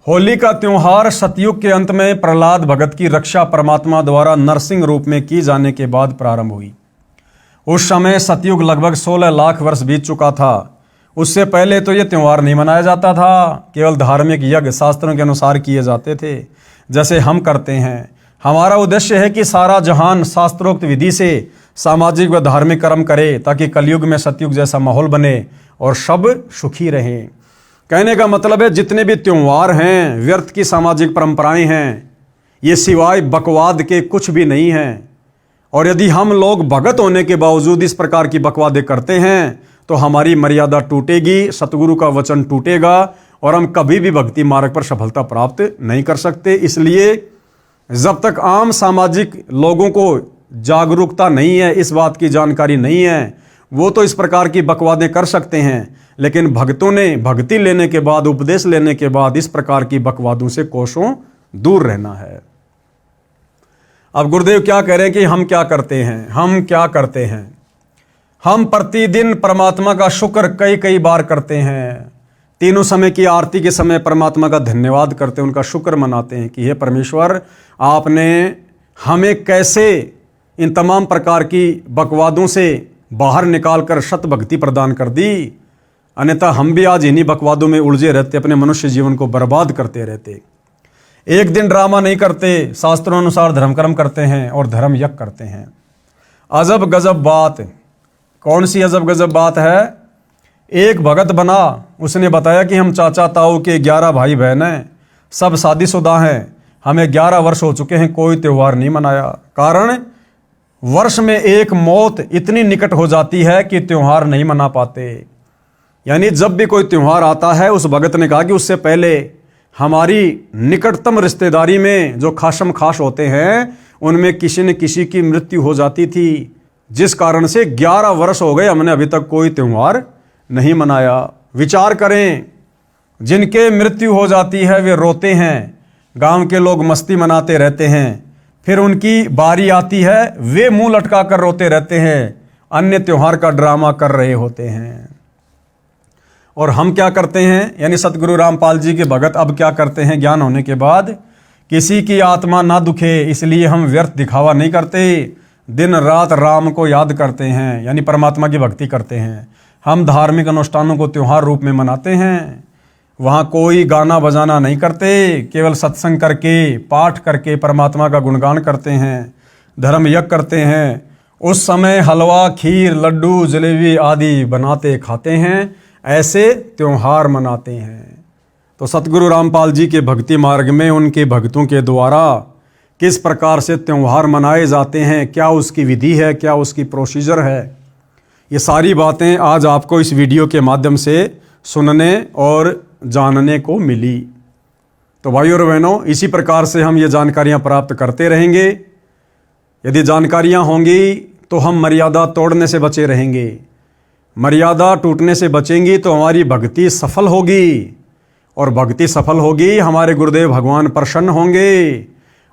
होली का त्योहार सतयुग के अंत में प्रहलाद भगत की रक्षा परमात्मा द्वारा नरसिंह रूप में की जाने के बाद प्रारंभ हुई। उस समय सतयुग लगभग 16 लाख वर्ष बीत चुका था। उससे पहले तो यह त्योहार नहीं मनाया जाता था, केवल धार्मिक यज्ञ शास्त्रों के अनुसार किए जाते थे, जैसे हम करते हैं। हमारा उद्देश्य है कि सारा जहान शास्त्रोक्त विधि से सामाजिक व धार्मिक कर्म करे, ताकि कलयुग में सतयुग जैसा माहौल बने और सब सुखी रहें। कहने का मतलब है जितने भी त्योहार हैं, व्यर्थ की सामाजिक परंपराएं हैं, ये सिवाय बकवाद के कुछ भी नहीं हैं। और यदि हम लोग भगत होने के बावजूद इस प्रकार की बकवादें करते हैं तो हमारी मर्यादा टूटेगी, सतगुरु का वचन टूटेगा और हम कभी भी भक्ति मार्ग पर सफलता प्राप्त नहीं कर सकते। इसलिए जब तक आम सामाजिक लोगों को जागरूकता नहीं है, इस बात की जानकारी नहीं है, वो तो इस प्रकार की बकवादें कर सकते हैं, लेकिन भक्तों ने भक्ति लेने के बाद, उपदेश लेने के बाद इस प्रकार की बकवादों से कोसों दूर रहना है। अब गुरुदेव क्या कह रहे हैं कि हम क्या करते हैं? हम क्या करते हैं? हम प्रतिदिन परमात्मा का शुक्र कई कई बार करते हैं। तीनों समय की आरती के समय परमात्मा का धन्यवाद करते हैं, उनका शुक्र मनाते हैं कि हे परमेश्वर, आपने हमें कैसे इन तमाम प्रकार की बकवादों से बाहर निकालकर शत भक्ति प्रदान कर दी। अन्यथा हम भी आज इन्हीं बकवादों में उलझे रहते, अपने मनुष्य जीवन को बर्बाद करते रहते। एक दिन ड्रामा नहीं करते, शास्त्रों अनुसार धर्म कर्म करते हैं और धर्म यज्ञ करते हैं। अजब गजब बात। कौन सी अजब गजब बात है? एक भगत बना, उसने बताया कि हम चाचा ताऊ के 11 भाई बहन हैं, सब शादीशुदा हैं, हमें 11 वर्ष हो चुके हैं, कोई त्यौहार नहीं मनाया। कारण वर्ष में एक मौत इतनी निकट हो जाती है कि त्यौहार नहीं मना पाते। यानी जब भी कोई त्यौहार आता है, उस भगत ने कहा कि उससे पहले हमारी निकटतम रिश्तेदारी में जो खासम खास होते हैं, उनमें किसी न किसी की मृत्यु हो जाती थी, जिस कारण से 11 वर्ष हो गए हमने अभी तक कोई त्यौहार नहीं मनाया। विचार करें, जिनके मृत्यु हो जाती है वे रोते हैं, गांव के लोग मस्ती मनाते रहते हैं, फिर उनकी बारी आती है, वे मुंह लटका कर रोते रहते हैं, अन्य त्योहार का ड्रामा कर रहे होते हैं। और हम क्या करते हैं? यानी सतगुरु रामपाल जी के भगत अब क्या करते हैं? ज्ञान होने के बाद किसी की आत्मा ना दुखे, इसलिए हम व्यर्थ दिखावा नहीं करते, दिन रात राम को याद करते हैं, यानी परमात्मा की भक्ति करते हैं। हम धार्मिक अनुष्ठानों को त्योहार रूप में मनाते हैं, वहाँ कोई गाना बजाना नहीं करते, केवल सत्संग करके, पाठ करके परमात्मा का गुणगान करते हैं, धर्म यज्ञ करते हैं। उस समय हलवा, खीर, लड्डू, जलेबी आदि बनाते खाते हैं, ऐसे त्योहार मनाते हैं। तो सतगुरु रामपाल जी के भक्ति मार्ग में उनके भक्तों के द्वारा किस प्रकार से त्योहार मनाए जाते हैं, क्या उसकी विधि है, क्या उसकी प्रोसीजर है, ये सारी बातें आज आपको इस वीडियो के माध्यम से सुनने और जानने को मिली। तो भाइयों और बहनों, इसी प्रकार से हम ये जानकारियाँ प्राप्त करते रहेंगे। यदि जानकारियाँ होंगी तो हम मर्यादा तोड़ने से बचे रहेंगे, मर्यादा टूटने से बचेंगी तो हमारी भक्ति सफल होगी, और भक्ति सफल होगी, हमारे गुरुदेव भगवान प्रसन्न होंगे,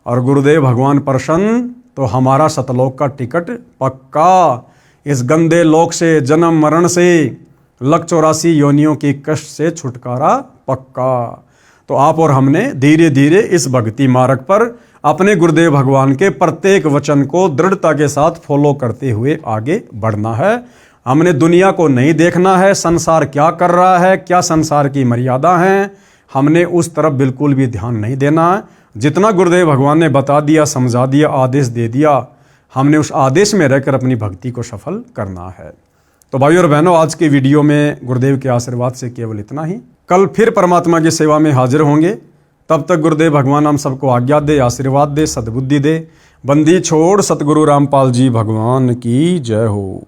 और गुरुदेव भगवान प्रसन्न तो हमारा सतलोक का टिकट पक्का। इस गंदे लोक से, जन्म मरण से, 184 योनियों की कष्ट से छुटकारा पक्का। तो आप और हमने धीरे धीरे इस भक्ति मार्ग पर अपने गुरुदेव भगवान के प्रत्येक वचन को दृढ़ता के साथ फॉलो करते हुए आगे बढ़ना है। हमने दुनिया को नहीं देखना है, संसार क्या कर रहा है, क्या संसार की मर्यादा है, हमने उस तरफ बिल्कुल भी ध्यान नहीं देना है। जितना गुरुदेव भगवान ने बता दिया, समझा दिया, आदेश दे दिया, हमने उस आदेश में रहकर अपनी भक्ति को सफल करना है। तो भाइयों और बहनों, आज की वीडियो में गुरुदेव के आशीर्वाद से केवल इतना ही। कल फिर परमात्मा की सेवा में हाजिर होंगे। तब तक गुरुदेव भगवान हम सबको आज्ञा दे, आशीर्वाद दे, सद्बुद्धि दे। बंदी छोड़ सतगुरु रामपाल जी भगवान की जय हो।